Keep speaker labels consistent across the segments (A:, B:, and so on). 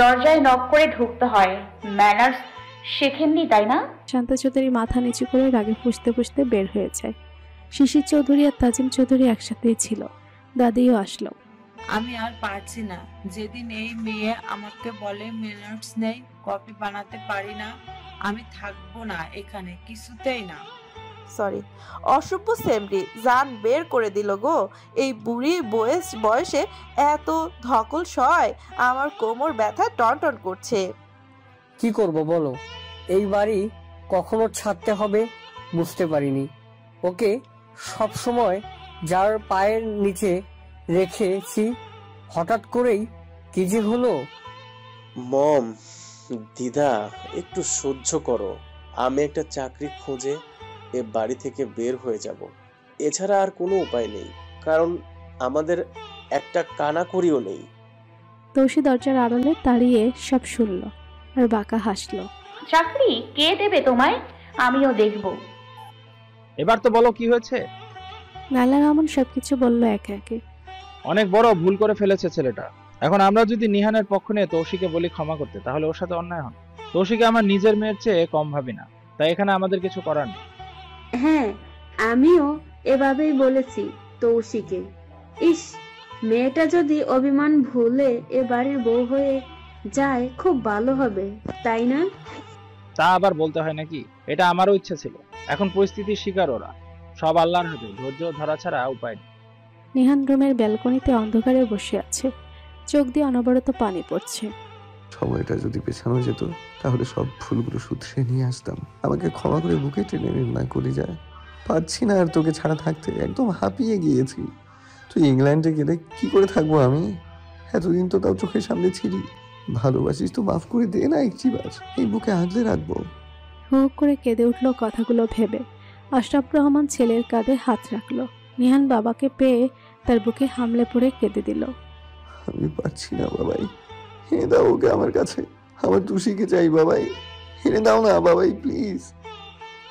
A: দরজায় নক করে ঢুকতে হয়, ম্যানার্স শেখেননি তাই না?
B: শান্তা চৌধুরী মাথা নিচু করে রাগে ফুঁসতে ফুঁসতে বের হয়ে যায়। শিশির চৌধুরী আর তাজিম চৌধুরী একসাথেই ছিল। দাদিও আসলো।
C: আমি আর পারছি না। যেদিন এই মেয়ে আমাকে বলে ম্যানার্স নেই, কফি বানাতে পারি না, আমি থাকবো না এখানে, কিছুতেই না।
D: সরি, অসভ্য সেমরি জান বের করে দিল গো। এই বুড়ি বয়সে এত ধকল সয়, আমার কোমর ব্যথা টনটন করছে।
E: কি করব বলো, এই বাড়ি কখনো ছাড়তে হবে বুঝতে পারিনি। ওকে সব সময় যার পায়ের নিচে রেখেছি, হঠাৎ করেই কি যে হলো।
F: মম, দিদা একটু সহ্য করো, আমি একটা চাকরি খুঁজে এ বাড়ি থেকে বের হয়ে যাব। এছাড়া আর কোনো উপায় নেই, কারণ আমাদের একটা কানাকড়িও নেই।
B: তৌসি দরজার আড়ালে দাঁড়িয়ে সব শুনল আর বাঁকা হাসলো।
A: চাকরি কে দেবে তোমায়? আমিও দেখব।
G: এবার তো বলো কি হয়েছে?
B: নালা রহমান সবকিছু বলল একে একে।
G: অনেক বড় ভুল করে ফেলেছে ছেলেটা। এখন আমরা যদি নিহানের পক্ষ নিয়ে তৌসিকে বলি ক্ষমা করতে, তাহলে ওর সাথে অন্যায় হবে। তৌসিকে আমার নিজের মেয়ের চেয়ে কম ভাবি না, তাই এখানে আমাদের কিছু করার নেই।
H: হ্যাঁ, আমিও এভাবেই বলেছি তৌসিকে। ইস, মেয়েটা যদি অভিমান ভুলে এ বাড়ির বউ হয়ে যায় খুব ভালো হবে, তাই না?
G: তা আবার বলতে হয় নাকি? এটা আমারও ইচ্ছে ছিল। এখন পরিস্থিতির শিকার ওরা। সব আল্লাহর হাতে, ধৈর্য ধরা ছাড়া উপায় নেই।
B: নিহান রুমের ব্যালকনিতে অন্ধকারে বসে আছে, চোখ দিয়ে অনবরত পানি পড়ছে।
I: সময়টা যদি পেছানো যেত তাহলে সব ভুলগুলো শুধরে নিয়ে আসতাম। আমাকে ক্ষমা করে বুকে টেনে নিন না করি যায়। পারছি না আর তোকে ছাড়া থাকতে, একদম হাঁপিয়ে গিয়েছি। তুই ইংল্যান্ডে গেলে কি করে থাকবো আমি? এতদিন তো তাও চোখের সামনে ছিলি। ভালোবাসিস তো মাফ করে দে না একটিবার, এই বুকে আগলে রাখবো।
B: হুক করে কেঁদে উঠল কথাগুলো ভেবে। আশরাফ রহমান ছেলের কাঁধে হাত রাখলো। নিহান বাবাকে পেয়ে তার বুকে হামলে পড়ে কেঁদে দিল।
I: আমি পারছি না বাবাই, এনে দাও ওকে আমার কাছে। আমার তুষিকে চাই বাবাই, এনে দাও না বাবাই প্লিজ।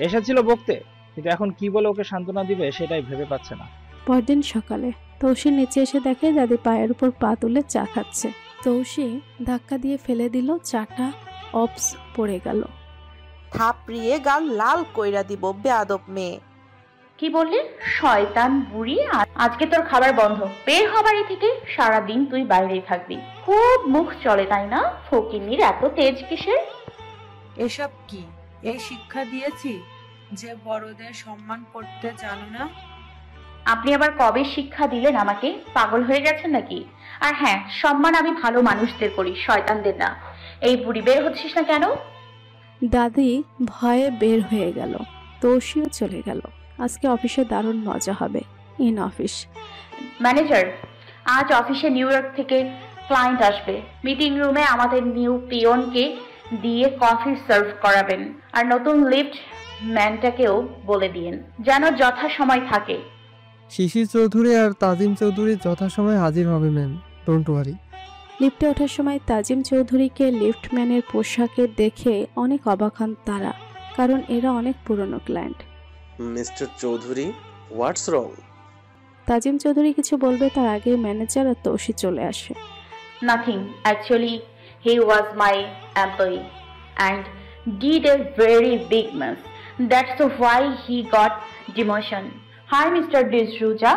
G: এসেছিল বকতে, কিন্তু এখন কি বলে ওকে সান্ত্বনা দিবে সেটাই ভেবে পাচ্ছে না।
B: পরদিন সকালে তৌসি নিচে এসে দেখে দাদি পায়ের উপর পা তুলে চা খাচ্ছে। তৌসি ধাক্কা দিয়ে ফেলে দিল চাটা, অপস পড়ে গেল।
D: থাপড়িয়ে গাল লাল কইরা দিব বেয়াদব মেয়ে।
A: কি বললি? শয়তান বুড়ি, আজকে তোর খাবার বন্ধ। বের হ বাড়ি থেকে, সারাদিন তুই বাইরেই থাকবি। খুব মুখ চলে তাই না? ফকিন্নির এত তেজ কিসের?
C: এসব কি? এই শিক্ষা দিয়েছি যে বড়দের সম্মান করতে জানো না?
A: আপনি আবার কবে শিক্ষা দিলেন আমাকে? পাগল হয়ে গেছেন নাকি? আর হ্যাঁ, সম্মান আমি ভালো মানুষদের করি, শয়তানদের না। এই বুড়ি, বের হচ্ছিস না কেন?
B: দাদি ভয়ে বের হয়ে গেল। তৌসিও চলে গেল। আজকে অফিসে দারুণ মজা হবে। In office.
A: ম্যানেজার, আজ অফিসে নিউ ইয়র্ক থেকে ক্লায়েন্ট আসবে। মিটিং রুমে আমাদের নিউ পিয়নকে দিয়ে কফি সার্ভ করাবেন। আর নতুন লিফট ম্যানটাকেও বলে দিয়েন যেন যথা সময় থাকে।
J: শিশির চৌধুরী আর তাজিম চৌধুরী যথাসময়ে হাজির হবে ম্যাম, ডোন্ট ওয়ারি।
B: লিফটে ওঠার সময় তাজিম চৌধুরীকে লিফটম্যানের পোশাকে দেখে অনেক অবাক হন তারা, কারণ এরা অনেক পুরনো ক্লায়েন্ট।
F: মিস্টার চৌধুরী, হোয়াটস রং?
B: তাজিম চৌধুরী কিছু বলবে তার আগে ম্যানেজার আর তৌসি চলে আসে।
A: Nothing, actually he was my employee and did a very big mess. That's why he got demotion. Hi, Mr. D'Souza.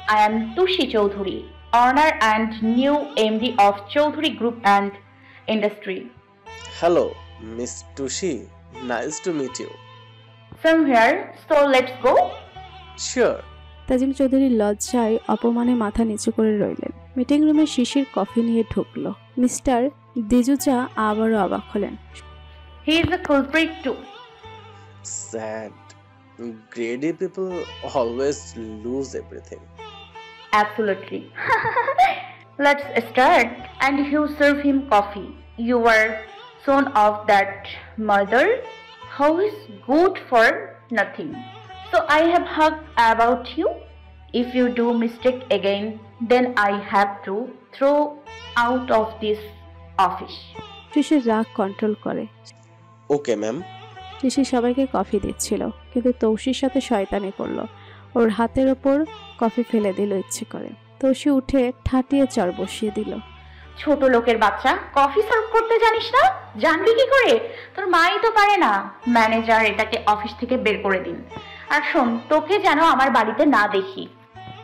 A: I am Tushi Choudhury, owner and new MD of Choudhury Group and Industry.
F: Hello, Miss Tushi. Nice to meet you.
A: From here, so let's go.
F: Sure.
B: তাজিম চৌধুরী লজ্জায় অপমানে মাথা নিচু করে রইলেন। Meeting রুমে শিশির coffee নিয়ে ঢুকলো। Mister ডিজুজা আবারও অবাক হলেন।
A: He is a culprit too.
F: Sad. Greedy people always lose everything.
A: Absolutely. Let's start. And you serve him coffee. You were son of that mother who is good for nothing. So I have heard about you. If you do mistake again, then I have to throw out of this office.
B: শিশির রাগ control করে।
F: Okay ma'am.
B: শিশির সবাইকে coffee দিচ্ছিল, কিন্তু তৌসির সাথে শয়তানি করলো। ওর হাতের ওপর কফি ফেলে দিল ইচ্ছে করে। তৌসি উঠে ঠাটিয়ে চর বসিয়ে দিল।
A: ছোট লোকের বাচ্চা, কফি সার্ভ করতে জানিস না? জানবি কি করে? তোর মাই তো পারে না। ম্যানেজার এটাকে অফিস থেকে বের করে দিন। আর শোন, তোকে যেন আমার বাড়িতে না দেখি।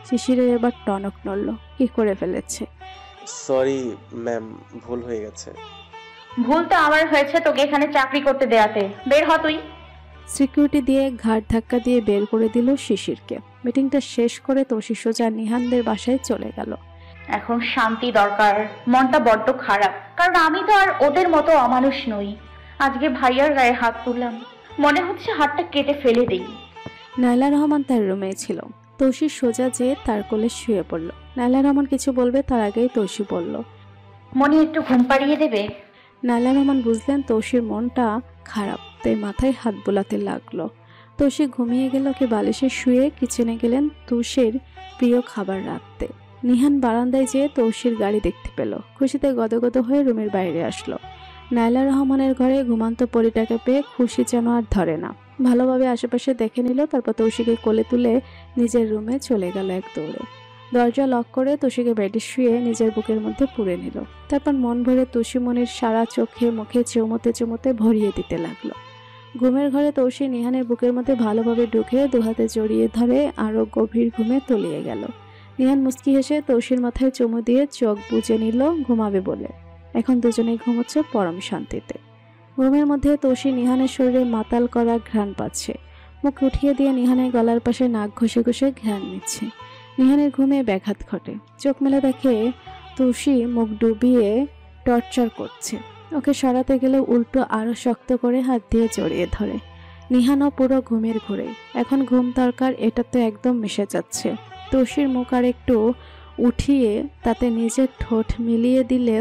B: শিশিরের এবার টনক নড়ল, কি করে ফেলেছে।
F: সরি ম্যাম, ভুল হয়ে গেছে।
A: ভুল তো আমার হয়েছে তোকে এখানে চাকরি করতে দেয়াতে। বের হ তুই।
B: সিকিউরিটি দিয়ে ঘাট ধাক্কা দিয়ে বের করে দিল শিশিরকে। মিটিংটা শেষ করে তৌশি সোজা নিহানদের বাসায় চলে গেল।
A: এখন শান্তি দরকার। মনটা বড্ড খারাপ, কারণ আমি তো আর ওদের মতো অমানুষ নই। আজকে ভাইয়ার গায়ে হাত তুললাম, মনে হচ্ছে হাতটা কেটে ফেলে দিই।
B: নাইলা রহমান তার রুমে ছিল। তৌশি সোজা যেয়ে তার কোলে শুয়ে পড়ল। নাইলা রহমান কিছু বলবে তার আগেই তৌশি বলল,
A: মনে একটু ঘুম পাড়িয়ে দেবে?
B: নাইলা রহমান বুঝলেন তৌশির মনটা খারাপ, তাই মাথায় হাত বোলাতে লাগলো। তৌশি ঘুমিয়ে গেল। কি বালিশে শুয়ে কিচেনে গেলেন তৌশির প্রিয় খাবার রাখতে। নিহান বারান্দায় যেয়ে তৌশির গাড়ি দেখতে পেল। খুশিতে গদগদ হয়ে রুমের বাইরে আসলো। নাইলা রহমানের ঘরে ঘুমান্ত পরিটাকে পেয়ে খুশি যেন আর ধরে না। ভালোভাবে আশেপাশে দেখে নিল, তারপর তৌশিকে কোলে তুলে নিজের রুমে চলে গেল এক দৌড়ে। দরজা লক করে তৌশিকে বেডে শুয়ে নিজের বুকের মধ্যে পুরে নিল। তারপর মন ভরে তৌশিমনির সারা চোখে মুখে চুমোতে চুমোতে ভরিয়ে দিতে লাগলো। ঘুমের ঘরে তৌশি নিহানের বুকের মধ্যে ভালোভাবে ঢুকে দুহাতে জড়িয়ে ধরে আরো গভীর ঘুমে তলিয়ে গেল। নিহান মুস্কি হেসে তৌশির মাথায় চুমু দিয়ে চোখ বুজে নিল ঘুমাবে বলে। এখন দুজনেই ঘুমোচ্ছে পরম শান্তিতে। ঘুমের মধ্যে তৌশি নিহানের শরীরে মাতাল করা ঘ্রাণ পাচ্ছে। মুখ উঠিয়ে দিয়ে নিহানের গলার পাশে নাক ঘষে ঘষে ঘ্রাণ নিচ্ছে। নিহানের ঘুমে ব্যাঘাত ঘটে। চোখ মেলে দেখে তৌশি মুখ ডুবিয়ে টর্চার করছে। ওকে সরাতে গেলে উল্টো আরো শক্ত করে হাত দিয়ে জড়িয়ে ধরে। নিহানও পুরো ঘুমের ঘোরে। এখন ঘুম দরকার, এটা তো একদম মিশে যাচ্ছে। তৌশির মুখ আর একটু উঠিয়ে তাতে নিজের ঠোঁট মিলিয়ে দিলে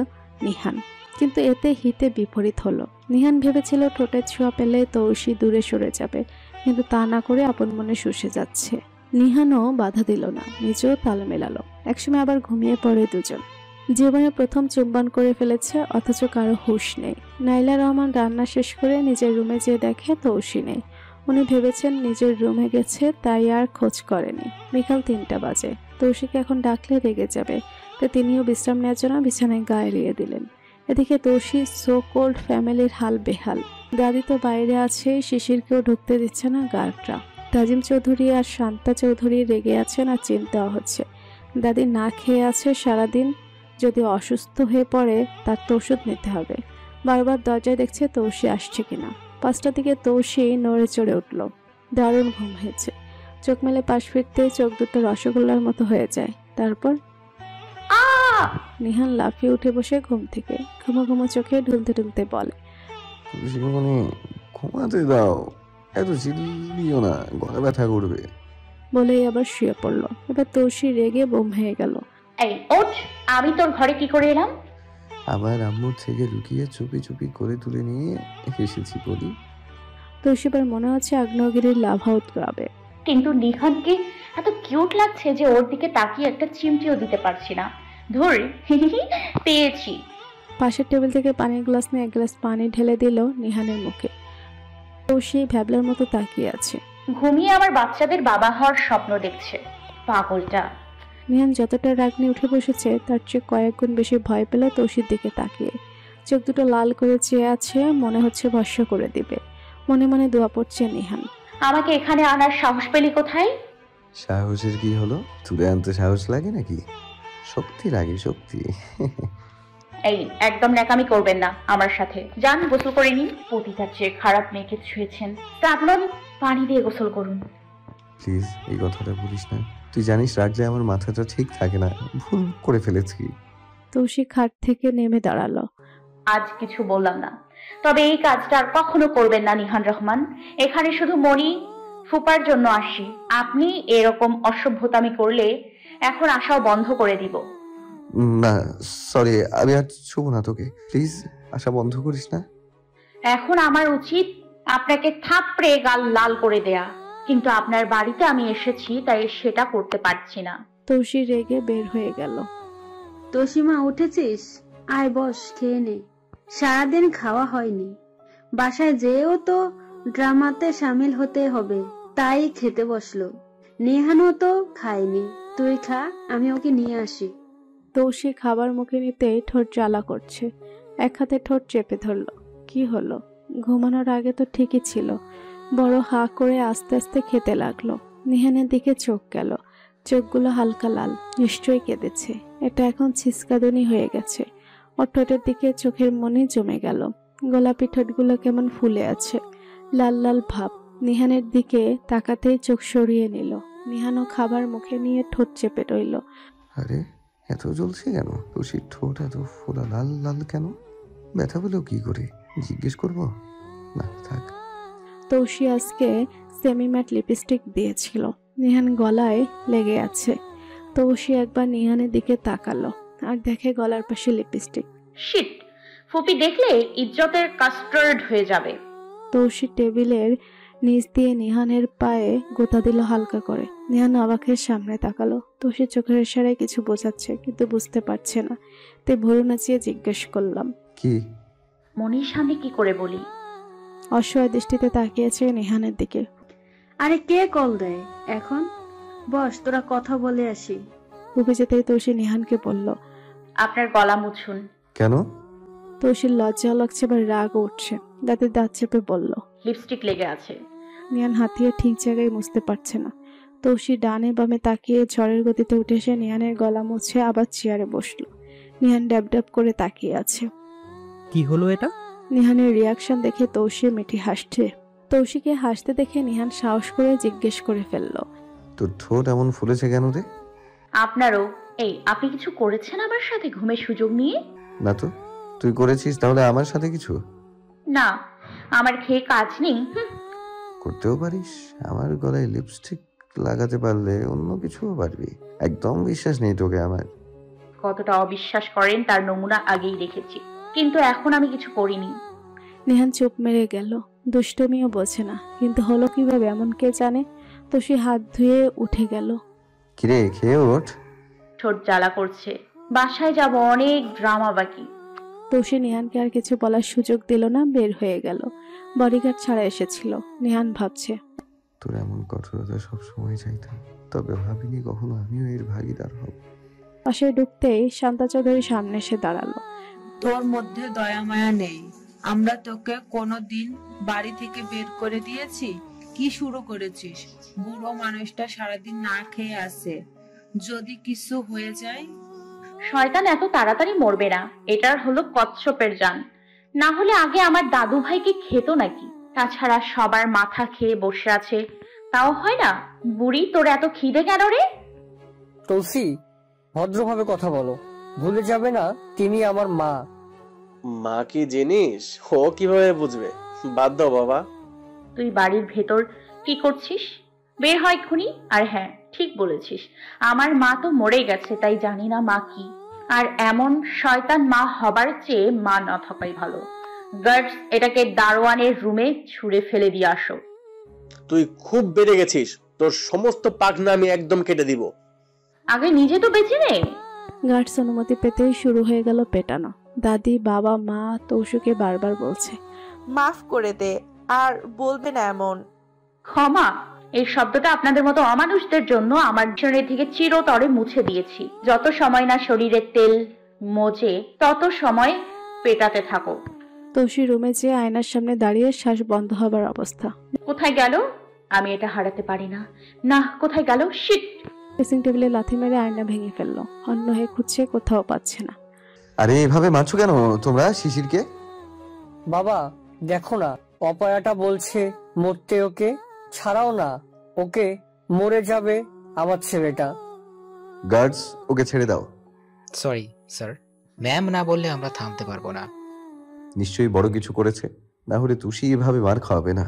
B: নিহান, কিন্তু এতে হিতে বিপরীত হলো। নিহান ভেবেছিল ঠোঁটের ছোঁয়া পেলে তৌশি দূরে সরে যাবে, কিন্তু তা না করে আপন মনে শুষে যাচ্ছে। নিহানও বাধা দিল না, নিজেও তাল মেলালো। একসময় আবার ঘুমিয়ে পড়ে দুজন। জীবনে প্রথম চুম্বন করে ফেলেছে, অথচ কারো হুঁশ নেই। নাইলা রহমান রান্না শেষ করে নিজের রুমে যেয়ে দেখে তৌশি নেই। উনি ভেবেছেন নিজের রুমে গেছে, তাই আর খোঁজ করেনি। বিকাল 3টা বাজে। তৌশিকে এখন ডাকলে রেগে যাবে, তো তিনিও বিশ্রাম নেওয়ার জন্য বিছানায় গা এলিয়ে দিলেন। এদিকে তৌশি সো কোল্ড ফ্যামিলির হাল বেহাল। দাদি তো বাইরে আছে, শিশিরকেও ঢুকতে দিচ্ছে না গার্ডরা। তাজিম চৌধুরী আর শান্তা চৌধুরী রেগে আছেন আর চিন্তাও হচ্ছে। দাদি না খেয়ে আছে সারাদিন, যদি অসুস্থ হয়ে পড়ে তার তো ওষুধ নিতে হবে। বারবার দরজায় দেখছে তৌশি আসছে কিনা। 5টার দিকে তৌশি নড়ে চড়ে উঠল। দারুণ ঘুম হয়েছে। চোখ মেলে পাশ ফিরতে চোখ দুটো রসগোল্লার মতো হয়ে যায়। তারপর নিহান লাফিয়ে উঠে বসে ঘুম থেকে ঘুমো ঘুমো চোখে ঢুলতে ঢুলতে বলে,
I: ঘুমাতে দাও, এত চিল্লিও না, গলা ব্যথা করবে।
B: বলেই আবার শুয়ে পড়লো। এবার তৌশি রেগে বোম হয়ে গেল।
A: এই ওঠ, আমি তোর ঘরে কি করে এলাম?
I: আবার আম্মুর থেকে লুকিয়ে চুপি চুপি করে তুলে নিয়ে এসেছি বলি।
B: তৌশি এবার মনে হচ্ছে আগ্নেয়গিরির লাভা উৎকাবে।
A: কিন্তু নিহানকে এত কিউট লাগছে যে ওর দিকে তাকিয়ে একটা চিমটিও দিতে পারছি না। ধর, পেয়েছি।
B: পাশের টেবিল থেকে পানির গ্লাস নিয়ে 1 গ্লাস পানি ঢেলে দিল নিহানের মুখে। তৌশি ভ্যাবলার মতো তাকিয়ে আছে।
A: ঘুমিয়ে আমার বাচ্চাদের বাবা হওয়ার স্বপ্ন দেখছে, পাগলটা।
B: নিহান যতটা রাগ নিয়ে উঠে বসেছে তার চেয়ে কয়েক গুণ বেশি ভয় পেল তৌশির দিকে তাকিয়ে। চোখ দুটো লাল করে চেয়ে আছে, মনে হচ্ছে ভস্য করে দিবে। মনে মনে দোয়া পড়ছে নিহান।
A: আমাকে এখানে আনার সাহস পেলি কোথায়?
I: সাহসের কি হলো? তুলে আনতে সাহস লাগে নাকি? শক্তি লাগে, শক্তি।
A: এই একদম ন্যাকামি করবেন না আমার সাথে। যান গোসল করে নিন। পতিতার চেয়ে খারাপ মেয়েকে ছুঁয়েছেন, সাবলন পানি দিয়ে গোসল করুন।
I: প্লিজ এই কথাটা বলিস না। তুই জানিস রাখলে আমার মাথাটা ঠিক থাকে না। ভুল করে ফেলেছি।
B: তৌশি খাট থেকে নেমে দাঁড়ালো।
A: আজ কিছু বললাম না, তবে এই কাজটা আর কখনো করবেন না নিহান রহমান। এখানে শুধু মনি ফুপার জন্য আসি। আপনি এরকম অসভ্যতামি করলে এখন আসাও বন্ধ করে দিব।
I: না সরি, আমি আর ছুবো না তোকে। প্লিজ আশা বন্ধ করিস না।
A: এখন আমার উচিত আপনাকে থাপড়ে গাল লাল করে দেয়া, কিন্তু আপনার বাড়িতে আমি এসেছি তাই সেটা করতে পারছি না।
B: তৌশি রেগে বের হয়ে গেল।
H: তোষিমা উঠেছিস? আয় বস, খেয়ে নে। সারাদিন খাওয়া হয়নি। বাসায় যেও তো ড্রামাতে সামিল হতে হবে, তাই খেতে বসলো। নেহানও তো খায়নি। তুই খা, আমি ওকে নিয়ে আসি।
B: তৌসি খাবার মুখে নিতেই ঠোঁট জ্বালা করছে। এক হাতে ঠোঁট চেপে ধরল। কি হলো? ঘুমানোর আগে তো ঠিকই ছিল। বড় হা করে আস্তে আস্তে খেতে লাগলো। নিহানের দিকে চোখ গেল। চোখগুলো হালকা লাল, নিশ্চয়ই কেঁদেছে। এটা এখন ছিচকাদনি হয়ে গেছে। ওর ঠোঁটের দিকে চোখের মনে জমে গেল। গোলাপি ঠোঁটগুলো কেমন ফুলে আছে, লাল লাল ভাব। নিহানের দিকে তাকাতেই চোখ সরিয়ে নিল। নিহানও খাবার মুখে নিয়ে ঠোঁট চেপে রইল।
I: আরে এত জ্বলছে কেন? তুষির ঠোঁট এত ফোলা লাল লাল কেন? ব্যথা পেলো কি করে? জিজ্ঞেস করবো? না থাক।
B: তৌসি আজকে সেমি ম্যাট লিপস্টিক দিয়েছিল, নিহান গলায় লেগে আছে। তৌসি একবার নিহানের দিকে তাকালো আর দেখে গলার পাশে লিপস্টিক।
A: শিট, ফুপি দেখলে ইজ্জতের কাস্টার্ড হয়ে যাবে।
B: তৌসি টেবিলের নিচ দিয়ে নিহানের পায়ে গোতা দিল হালকা করে। নিহান অবাকের সামনে তাকালো। তৌসির চোখের ইশারায় কিছু বোঝাচ্ছে, কিন্তু বুঝতে পারছে না। তাই ভরু নাচিয়ে জিজ্ঞেস করলাম,
I: কি?
A: মনির সামনে কি করে বলি?
B: অসহায় দৃষ্টিতে তাকিয়েছে নিহানের দিকে।
H: আরে কে কল দেয় এখন? বস, তোরা কথা বলে আসি।
B: উঠে যেতেই তৌসি নিহানকে বলল,
A: আপনার গলা মুছুন।
I: কেন?
B: তৌসির লজ্জা লাগছে, এবার রাগ উঠছে। দাঁতে দাঁত চেপে বলল,
A: লিপস্টিক লেগে আছে।
B: নিহান হাতিয়ে ঠিক জায়গায় মুছতে পারছে না। তৌসি ডানে বামে তাকিয়ে ঝড়ের গতিতে উঠে এসে নিহানের গলা মুছে আবার চেয়ারে বসলো। নিহান ড্যাব ড্যাব করে তাকিয়ে আছে।
J: কি হলো এটা?
B: নিহানের রিয়াকশন দেখে তৌসি মিঠি হাসছে। তৌসিকে হাসতে দেখে নিহান সাহস করে জিজ্ঞেস করে ফেলল,
I: তোর ঠোঁট এমন ফুলেছে কেন রে?
A: আপনারও। এই, আপনি কিছু করেছেন আমার সাথে ঘুমের সুযোগ নিয়ে?
I: না তো। তুই করেছিস তাহলে আমার সাথে কিছু?
A: না, আমার খেয়ে কাজ নেই।
I: করতেও পারিস। আমার গলায় লিপস্টিক লাগাতে পারলে অন্য কিছুও পারবি। একদম বিশ্বাস নেই তোকে আমার।
A: কতটা অবিশ্বাস করেন তার নমুনা আগেই রেখেছি, কিন্তু এখন আমি কিছু করিনি।
B: নিহান চুপ মেরে গেল। দুষ্টমিও বোঝে না, কিন্তু হলো কিভাবে এমন কে জানে। তৌসি হাত ধুয়ে উঠে গেল।
I: কিরে, খেয়ে ওঠ।
A: ঠোঁট জ্বালা করছে, বাসায় যাব, অনেক ড্রামা বাকি।
B: তৌসি নিহানকে আর কিছু বলার সুযোগ দিল না, বের হয়ে গেল। বডিগার্ড ছাড়া এসেছিল। নিহান ভাবছে,
I: তোর এমন কঠোরতা সবসময় চাইতাম, তবে ভাবিনি কখনো আমিও এর ভাগিদার হব।
B: পাশে ঢুকতেই শান্তা চৌধুরী সামনে এসে দাঁড়ালো।
C: তোর মধ্যে দয়া মায়া নেই? আমরা তোকে কোনোদিন বাড়ি থেকে বের করে দিয়েছি? কি শুরু করেছিস? বুড়ো মানুষটা সারাদিন না খেয়ে আসে, যদি কিছু হয়ে যায়?
A: শয়তান এত তাড়াতাড়ি মরবে না, এটার হলো কচ্ছপের জান। না হলে আগে আমার দাদু ভাইকে খেত নাকি? তাছাড়া সবার মাথা খেয়ে বসে আছে, তাও হয় না। বুড়ি, তোর এত খিদে কেন রে?
E: তৌসি, ভদ্রভাবে কথা বলো। ভুলে যাবে না তিনি আমার মা।
F: মা কি জিনিস ও কিভাবে বুঝবে? বাদ দাও বাবা।
A: তুই বাড়ির ভেতর কি করছিস? বের হয় এক্ষুনি। আর হ্যাঁ, ঠিক বলেছিস, আমার মা তো মরে গেছে, তাই জানি না মা কি। আর এমন শয়তান মা হবার চেয়ে মা না থাকাই ভালো। গার্ডস, এটাকে দারোয়ানের রুমে ছুঁড়ে ফেলে দিয়ে আসো।
F: তুই খুব বেড়ে গেছিস, তোর সমস্ত পাখনা আমি একদম কেটে দিব।
A: আগে নিজে তো বেঁচে নে।
B: গার্ডস অনুমতি পেতেই শুরু হয়ে গেল পেটানো। দাদি, বাবা, মা তৌসুকে বারবার বলছে,
D: মাফ করে দে, আর বলবে না এমন।
A: ক্ষমা, এই শব্দটা আপনাদের মতো অমানুষদের জন্য আমার জীবনের থেকে চিরতরে মুছে দিয়েছি। যত সময় না শরীরের তেল মজে, তত সময় পেটাতে থাকো।
B: তৌসি রুমে যেয়ে আয়নার সামনে দাঁড়িয়ে শ্বাস বন্ধ হবার অবস্থা।
A: কোথায় গেল? আমি এটা হারাতে পারি না। না, কোথায় গেল? শিট!
B: ড্রেসিং টেবিলে লাথি মেরে আয়না ভেঙে ফেললো। অন্য হয়ে খুঁজছে, কোথাও পাচ্ছে না।
I: আরে এভাবে মারছো কেন তোমরা শিশিরকে?
E: বাবা দেখো না, অপয়াটা বলছে মরতে ওকে ছাড়াও না, ওকে মরে যাবে আমার ছেলেটা।
I: গার্ডস, ওকে ছেড়ে দাও।
K: সরি স্যার, ম্যাম না বললে আমরা থামতে পারবো না।
I: নিশ্চয়ই বড় কিছু করেছে, না হলে তুষি এভাবে মার খাওয়াবে না।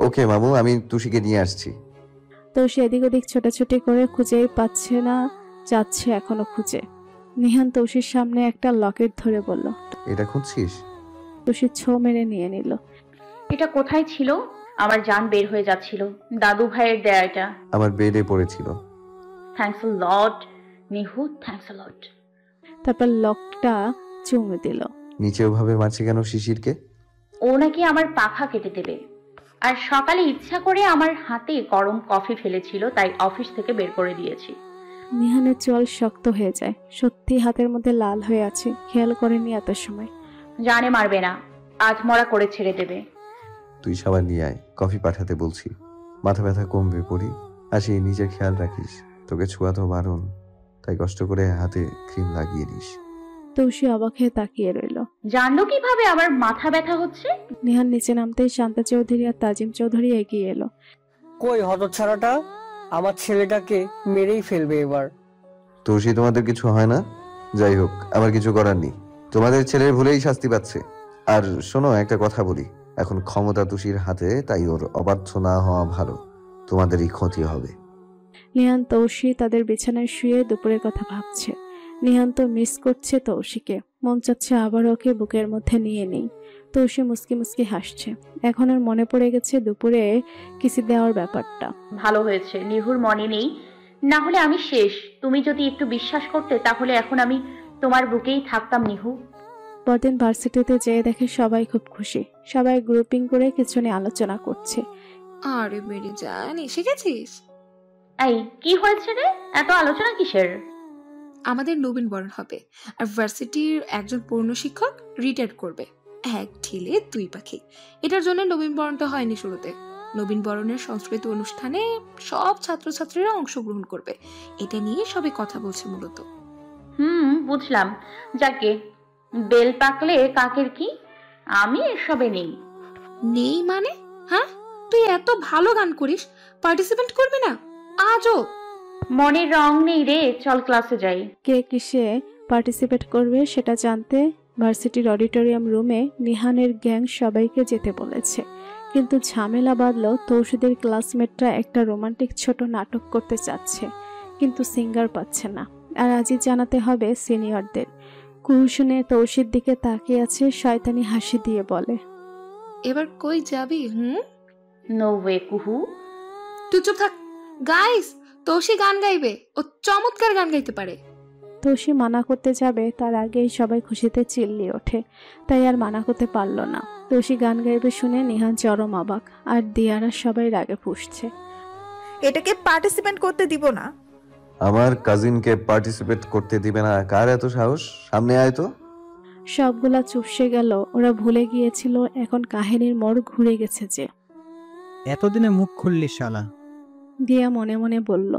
I: ওকে মামু, আমি তুষিকে নিয়ে আসছি।
B: তৌসি এদিক ওদিক ছোটাছুটি করে খুঁজেই পাচ্ছে না, যাচ্ছে এখনো খুঁজে। নিহান তৌসির সামনে একটা লকেট ধরে বলল,
I: এটা খুঁজছিস?
B: তৌসি ছো মেরে নিয়ে নিল।
A: এটা কোথায় ছিল? আমার জান বের হয়ে যাচ্ছিল। দাদু ভাইয়ের দেয়া এটা।
I: আমার বেডে পড়েছিল।
A: Thanks a lot Nihu, thanks a lot.
B: তারপর লকটা চুমু দিল।
I: নিচে ওভাবে মারছে কেন শিশিরকে?
A: ও নাকি আমার পাখা কেটে দেবে। আর সকালে ইচ্ছা করে আমার হাতে গরম কফি ফেলেছিল, তাই অফিস থেকে বের করে দিয়েছি।
B: নিহানের চোয়াল শক্ত হয়ে যায়, সত্যি হাতের মধ্যে লাল হয়ে আছে, খেয়াল করেনি এত সময়।
A: জানে মারবে না, আধমরা করে ছেড়ে দেবে।
I: তুই সাবান নিয়ে আয়, কফি পাঠাতে বলছি। মাথা ব্যথা কমবে পড়ি। আসি, নিজের খেয়াল রাখিস। তোকে ছোঁয়া তো বারণ, তাই কষ্ট করে হাতে ক্রিম লাগিয়ে দিস।
B: তৌসি অবাক হয়ে তাকিয়ে রইল।
A: জানলো কিভাবে আমার মাথা ব্যথা হচ্ছে?
B: নিহান নিচে নামতেই শান্তা চৌধুরী আর তাজিম চৌধুরী এগিয়ে এলো।
E: কই হতচ্ছাড়াটা? আমার ছেলেটাকে মেরেই ফেলবে এবার।
I: তোষি, তোমাদের কিছু হয় না? যাই হোক, আমার কিছু করার নেই। তোমাদের ছেলের ভুলেই শাস্তি পাচ্ছে। আর শোনো, একটা কথা বলি, এখন ক্ষমতা তুষির হাতে, তাই ওর অবাধ্য না হওয়া ভালো। তোমাদেরই ক্ষতি হবে।
B: নিহান তৌসি তাদের বিছানায় শুয়ে দুপুরের কথা ভাবছে। নিহান তো মিস করছে তৌসিকে, মন চাচ্ছে আবার ওকে বুকের মধ্যে নিয়ে নেই। তৌসি মুসকি মুসকি হাসছে। এখন আর মনে পড়ে গেছে দুপুরে কিসি দেওয়ার ব্যাপারটা।
A: ভালো হয়েছে নিহুর মনে নেই, না হলে আমি শেষ। তুমি যদি একটু বিশ্বাস করতে তাহলে এখন আমি তোমার বুকেই থাকতাম নিহু।
B: পরদিন ভার্সিটিতে যেয়ে দেখে সবাই খুব খুশি। সবাই গ্রুপিং করে কিছু নিয়ে আলোচনা করছে।
L: আরে মেরে জান, এসে গেছিস?
A: এই কি হয়েছে রে, এত আলোচনা কিসের?
L: আমাদের নবীন বরণ হবে, আর ভার্সিটির একজন পূর্ণ শিক্ষক রিটায়ার করবে। এক ঢিলে দুই পাখি। এটার জন্য নবীন বরণটা হয়নি শুরুতে। নবীন বরণের সংস্কৃত অনুষ্ঠানে সব ছাত্রছাত্রীরা অংশগ্রহণ করবে, এটা নিয়ে সবাই কথা বলছে মূলত।
A: বুঝলাম। যাকে বেল পাকলে কাকের কি, আমি এসবে নেই।
L: নেই মানে? হ্যাঁ, তুই এত ভালো গান করিস, পার্টিসিপেট করবি না? আজও
A: মনের রং নেই রে, চল ক্লাসে যাই।
B: কে কিসে পার্টিসিপেট করবে সেটা জানতে ভার্সিটির অডিটোরিয়াম রুমে নিহানের গ্যাং সবাইকে যেতে বলেছে। কিন্তু ঝামেলা বাঁধলো, তৌসিদের ক্লাসমেটরা একটা রোমান্টিক ছোট নাটক করতে চাচ্ছে, কিন্তু সিঙ্গার পাচ্ছে না। আর আজই জানাতে হবে সিনিয়রদের। কুহু শুনে তৌসির দিকে তাকিয়ে আছে, শয়তানি হাসি দিয়ে বলে,
L: এবার কই যাবি?
A: নো ওয়ে কুহু।
L: তুই চুপ থাক। গাইস, তৌসি গান গাইবে, ও চমৎকার গান গাইতে পারে।
B: তৌসি মানা করতে যাবে, তার আগেই সবাই খুশিতে চিল্লিয়ে ওঠে, তাই আর মানা করতে পারলো না। তৌসি গান গাইবে শুনে নিহান চরম অবাক, আর দিয়ারা সবাই রাগে ফুঁসছে।
M: এটাকে পার্টিসিপেট করতে দিব না।
I: আমার কাজিনকে পার্টিসিপেট করতে দিবে না? কার এত সাহস? সামনে আয় তো।
B: সবগুলা চুপসে গেল। ওরা ভুলে গিয়েছিল এখন কাহিনীর মোড় ঘুরে গেছে যে।
J: এতদিনে মুখ খুললি শালা।
B: দিয়া মনে মনে বলল,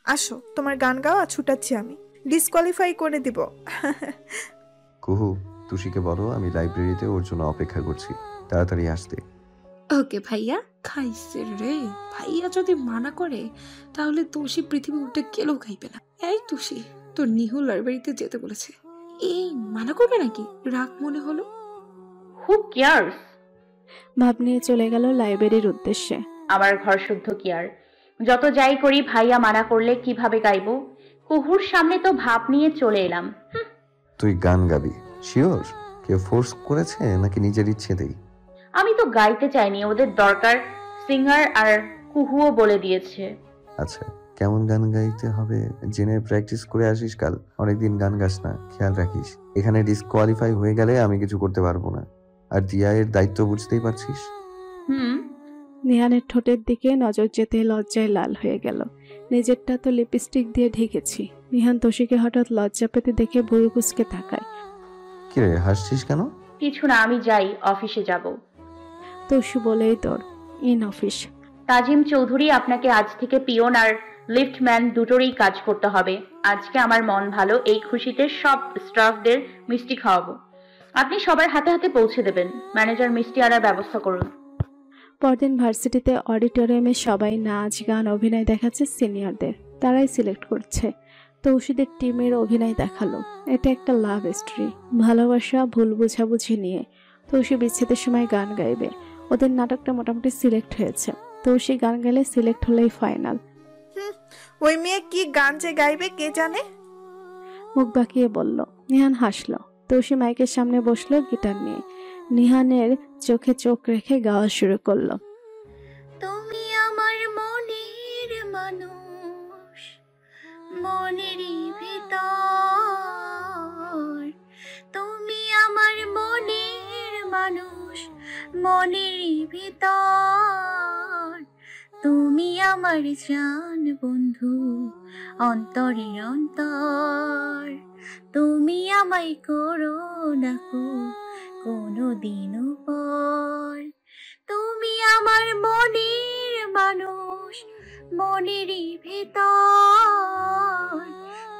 M: আসো, তোমার গান গাওয়া ছুটাচ্ছি আমি, ডিসকোয়ালিফাই করে দিব।
I: কুহু, তুষিকে বলো আমি লাইব্রেরিতে ওর জন্য অপেক্ষা করছি, তাড়াতাড়ি আসতে।
L: ওকে ভাইয়া। খাইছে রে, ভাইয়া যদি মানা করে তাহলে তৌসি পৃথিবী উঠে গেলেও খাইবে না। এই তুষি, তোর নিহু লাইব্রেরিতে যেতে বলেছে, এই মানা করবে নাকি? রাগ মনে হলো।
A: হু কেয়ারস?
B: ভাব নিয়ে চলে গেল লাইব্রেরির উদ্দেশ্যে।
A: আমার ঘর শুদ্ধ কেয়ার, যত যাই করি ভাইয়া মানা করলে কিভাবে গাইবো? কুহুর সামনে তো ভাব নিয়ে চলে এলাম।
I: তুই গান গাবি শিওর? কেউ ফোর্স করেছে নাকি নিজের ইচ্ছেতেই?
A: আমি তো গাইতে চাইনি, ওদের দরকার সিঙ্গার, আর কুহুও বলে দিয়েছে।
I: আচ্ছা, কেমন গান গাইতে হবে জেনে প্র্যাকটিস করে আসিস কাল। অনেকদিন গান গাস না, খেয়াল রাখিস। এখানে ডিসকোয়ালিফাই হয়ে গেলে আমি কিছু করতে পারবো না। আর দিয়া এর দায়িত্ব বুঝতেই পারছিস।
B: নিহানের ঠোঁটের দিকে নজর যেতে লজ্জায় লাল হয়ে গেল। নিজেরটা তো লিপস্টিক দিয়ে ঢেকেছি। নিহান তৌসিকে হঠাৎ লজ্জা পেতে দেখে ভুরু কুঁচকে তাকায়।
I: কিরে হাসছিস কেন?
A: কিছু না, আমি যাই, অফিসে যাব।
B: তৌসি বলেই তোর ইন অফিস।
A: তাজিম চৌধুরী, আপনাকে আজ থেকে পিয়ন আর লিফটম্যান দুটোরই কাজ করতে হবে। আজকে আমার মন ভালো, এই খুশিতে সব স্টাফদের মিষ্টি খাওয়াবো। আপনি সবার হাতে হাতে পৌঁছে দেবেন। ম্যানেজার মিষ্টি আনার ব্যবস্থা করুন।
B: পরদিন ভার্সিটিতে অডিটোরিয়ামে সবাই নাচ গান অভিনয় দেখাচ্ছে সিনিয়রদের, তারাই সিলেক্ট করছে। তৌসিদের টিমের অভিনয় দেখালো। এটা একটা লাভ স্টোরি, ভালোবাসা ভুল বোঝাবুঝি নিয়ে। তৌসি বিচ্ছেদের সময় গান গাইবে। ওদের নাটকটা মোটামুটি সিলেক্ট হয়েছে। তৌসি গান গাইলে সিলেক্ট হলেই ফাইনাল।
M: ওই মেয়ে কি গান যে গাইবে কে জানে।
B: মুখ বাঁকিয়ে বলল। নিহান হাসলো। তৌসি মাইকের সামনে বসলো গিটার নিয়ে। নিহানের চোখে চোখ রেখে গাওয়া শুরু করলো।
N: তুমি আমার মনের মানুষ, মনেরই ভিতর। তুমি আমার মনের মানুষ, মনেরই ভিতর। তুমি আমার জান বন্ধু, অন্তরের অন্তর। তুমি আমায় করো না কোনো দিনও পর। তুমি আমার মনের মানুষ, মনেরই ভেতর।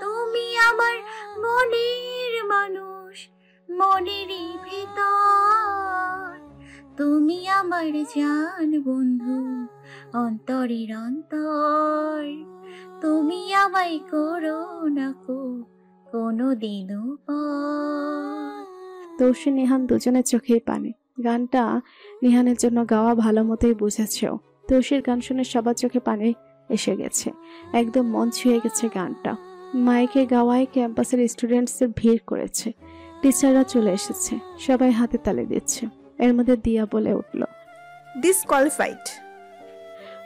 N: তুমি আমার মনের মানুষ, মনেরই ভেতর। তুমি আমার জান বন্ধু, অন্তরের অন্তর। তুমি আমায় করো না কোনো দিনও পর।
B: তৌসি নিহান দুজনের চোখেই পানি। গানটা নিহানের জন্য গাওয়া ভালো মতোই বুঝেছেও। তৌসির গান শুনে সবার চোখে পানি এসে গেছে, একদম মন ছুঁয়ে গেছে গানটা। মাইকে গাওয়ায় ক্যাম্পাসের স্টুডেন্টসদের ভিড় করেছে, টিচাররা চলে এসেছে, সবাই হাতে তালি দিচ্ছে। এর মধ্যে দিয়া বলে উঠল,
M: ডিসকোয়ালিফাইড।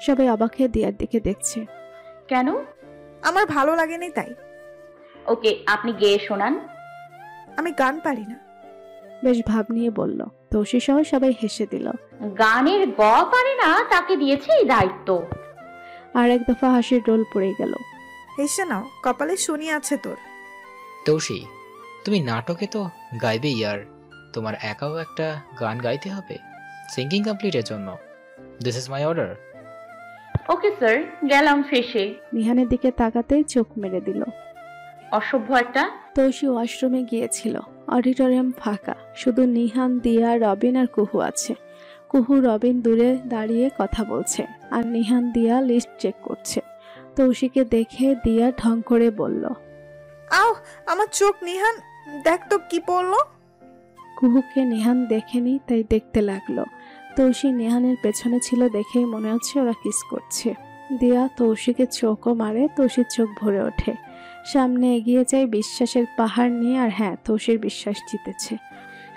B: সবাই অবাক হয়ে দিয়ার দিকে দেখছে।
A: কেন?
M: আমার ভালো লাগেনি তাই।
A: ওকে, আপনি গেয়ে শোনান।
M: আমি গান পারি না।
B: বেশ ভাব নিয়ে বলল। তৌসি সহ সবাই হেসে দিল।
A: গানের গ পারে না তাকে দিয়েছে এই দায়িত্ব।
B: আর এক দফা হাসির রোল পড়ে গেল।
M: হেসে নাও, কপালে শনি আছে তোর।
K: তৌসি, তুমি নাটকে তো গাইবে ইয়ার, তোমার একাও একটা গান গাইতে হবে সিঙ্গিং কমপ্লিটের জন্য। This is my order.
A: Okay sir, গেলাম ফেসে।
B: নিহানের দিকে তাকাতেই চোখ মেরে দিল।
A: অসভ্য একটা।
B: তৌসি ওয়াশরুমে গিয়েছিল। অডিটোরিয়াম ফাঁকা, শুধু নিহান, দিয়া, রবিন আর কুহু আছে। কুহু রবিন দূরে দাঁড়িয়ে কথা বলছে, আর নিহান দিয়া লিস্ট চেক করছে। তৌসিকে দেখে দিয়া ঢং করে বলল,
M: আও আমার চোখ। নিহান দেখ তো কি পড়লো।
B: কুহুকে নিহান দেখেনি, তাই দেখতে লাগলো। তৌসি নিহানের পেছনে ছিল দেখেই মনে হচ্ছে ওরা কিস করছে। দিয়া তৌসিকে চোখও মারে, তৌসির চোখ ভরে ওঠে। সামনে এগিয়ে যায় বিশ্বাসের পাহাড় নিয়ে, আর হ্যাঁ, তৌসির বিশ্বাস জিতেছে।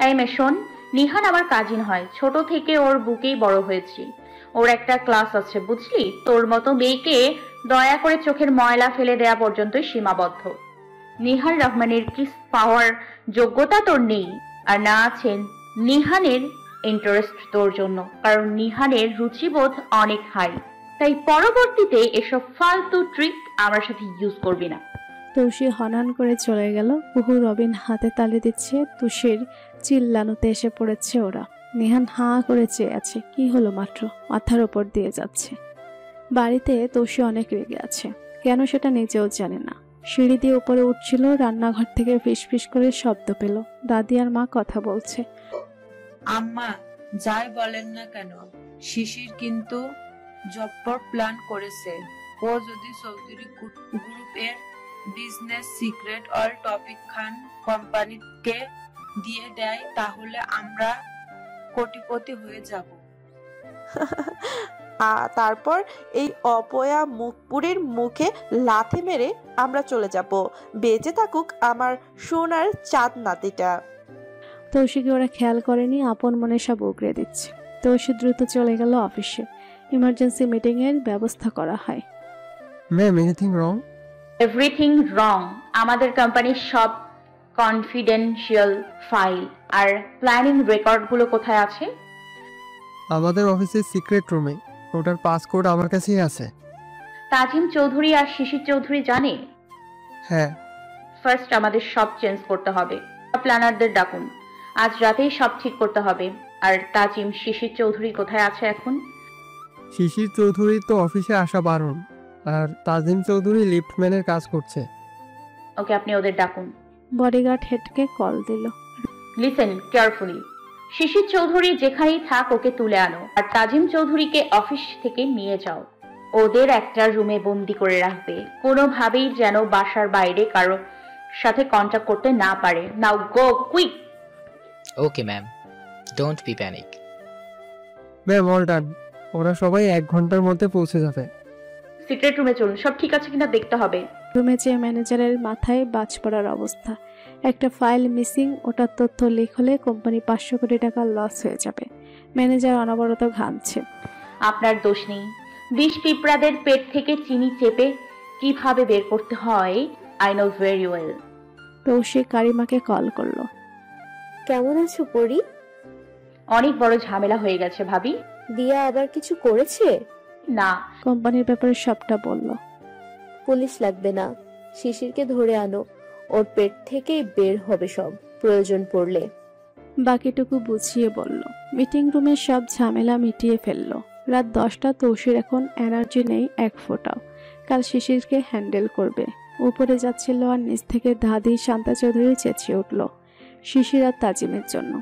A: এই মে শোন, নিহান আমার কাজিন হয়, ছোট থেকে ওর বুকেই বড় হয়েছি। ওর একটা ক্লাস আছে বুঝলি। তোর মতো মেয়েকে দয়া করে চোখের ময়লা ফেলে দেয়া পর্যন্তই সীমাবদ্ধ। নিহান রহমানের কিস পাওয়ার যোগ্যতা তোর নেই, আর না আছেন নিহানের ইন্টারেস্ট তোর জন্য, কারণ নিহানের রুচিবোধ অনেক হাই। তাই পরবর্তীতে এসব ফালতু ট্রিক আমার সাথে ইউজ করবি না।
B: তৌসি হনহন করে চলে গেল। কুহু রবিন হাতে তালি দিচ্ছে, তুষের চিল্লানোতে এসে পড়েছে ওরা। নিহান হাঁ করে চেয়ে আছে, কি হলো মাত্র, মাথার ওপর দিয়ে যাচ্ছে। বাড়িতে তৌসি অনেক রেগে আছে, কেন সেটা নিজেও জানে না। সিঁড়ি দিয়ে উপরে উঠছিল, রান্নাঘর থেকে ফিসফিস করে শব্দ পেল। দাদি আর মা কথা বলছে।
C: আম্মা, যাই বলেন না কেন, শিশির কিন্তু জব্বর প্ল্যান করেছে। ও যদি চৌধুরী গ্রুপের বিজনেস সিক্রেট অল টপিক খান কোম্পানিকে দিয়ে দেয়, তাহলে আমরা কোটিপতি হয়ে যাব।
D: তারপর এই অপয়া মুখপুরীর মুখে লাথি মেরে আমরা চলে যাব। বেঁচে থাকুক আমার সোনার চাঁদ নাতিটা।
B: তৌসিকে ওরা খেয়াল করেনি, আপন মনে সব উগড়ে দিচ্ছে। তৌসি দ্রুত চলে গেল অফিসে। ইমার্জেন্সি মিটিং এর ব্যবস্থা করা হয়।
J: Ma'am, anything wrong?
A: এভরিথিং রং। আমাদের কোম্পানির সব কনফিডেন্সিয়াল ফাইল আর প্ল্যানিং রেকর্ডগুলো কোথায় আছে?
J: আমাদের অফিসের সিক্রেট রুমে। ওটার পাসকোড আমার কাছেই আছে।
A: তাজিম চৌধুরী আর শিশির চৌধুরী জানে?
J: হ্যাঁ।
A: ফার্স্ট আমাদের সব চেঞ্জ করতে হবে। প্ল্যানারদের ডাকুন, আজ রাতেই সব ঠিক করতে হবে। আর তাজিম, শিশির চৌধুরী কোথায় আছে এখন?
J: শিশির চৌধুরী তো অফিসে আসা বারণ, আর তাজিম চৌধুরী লিফটম্যানের কাজ করছে।
A: ওকে, আপনি ওদের ডাকুন।
B: বডিগার্ড হেডকে কল দিল।
A: Listen carefully. শিশির চৌধুরী যেখানেই থাক ওকে তুলে আনো, আর তাজিম চৌধুরীকে অফিস থেকে নিয়ে যাও। ওদের একটা রুমে বন্দি করে রাখবে, কোনোভাবেই যেন বাসার বাইরে কারো সাথে কন্ট্যাক্ট করতে না পারে। Now go quick.
K: Okay ma'am, don't be panic.
J: Ma'am, all done. ওরা সবাই 1 ঘন্টার মধ্যে পৌঁছে যাবে।
A: সিক্রেট রুমে চলুন, সব ঠিক আছে কিনা দেখতে হবে।
B: রুমে যেয়ে ম্যানেজারের মাথায় বাজ পড়ার অবস্থা। একটা ফাইল মিসিং, ওটার তথ্য লিক হলে কোম্পানি 500 কোটি টাকা লস হয়ে যাবে। ম্যানেজার অনবরত ঘামছে।
A: আপনার দোষ নেই। বিষ পিঁপড়াদের পেট থেকে চিনি চেপে কিভাবে বের করতে হয় I know very well.
B: Tausi কারিমাকে কল করলো।
O: কেমন আছো পরি?
A: অনেক বড় ঝামেলা হয়ে গেছে ভাবি।
O: দিয়া আবার কিছু করেছে?
A: না।
B: কোম্পানির ব্যাপারে সবটা বলল।
O: পুলিশ লাগবে না, শিশিরকে ধরে আনো, ওর পেট থেকেই বের হবে সব প্রয়োজন পড়লে।
B: বাকিটুকু বুঝিয়ে বলল। মিটিং রুমে সব ঝামেলা মিটিয়ে ফেলল। রাত 10টা। তৌসির এখন এনার্জি নেই এক ফোঁটাও। কাল শিশিরকে হ্যান্ডেল করবে। উপরে যাচ্ছিল আর নিচ থেকে দাদি শান্তা চৌধুরী চেঁচিয়ে উঠল শিশির আর তাজিমের জন্য।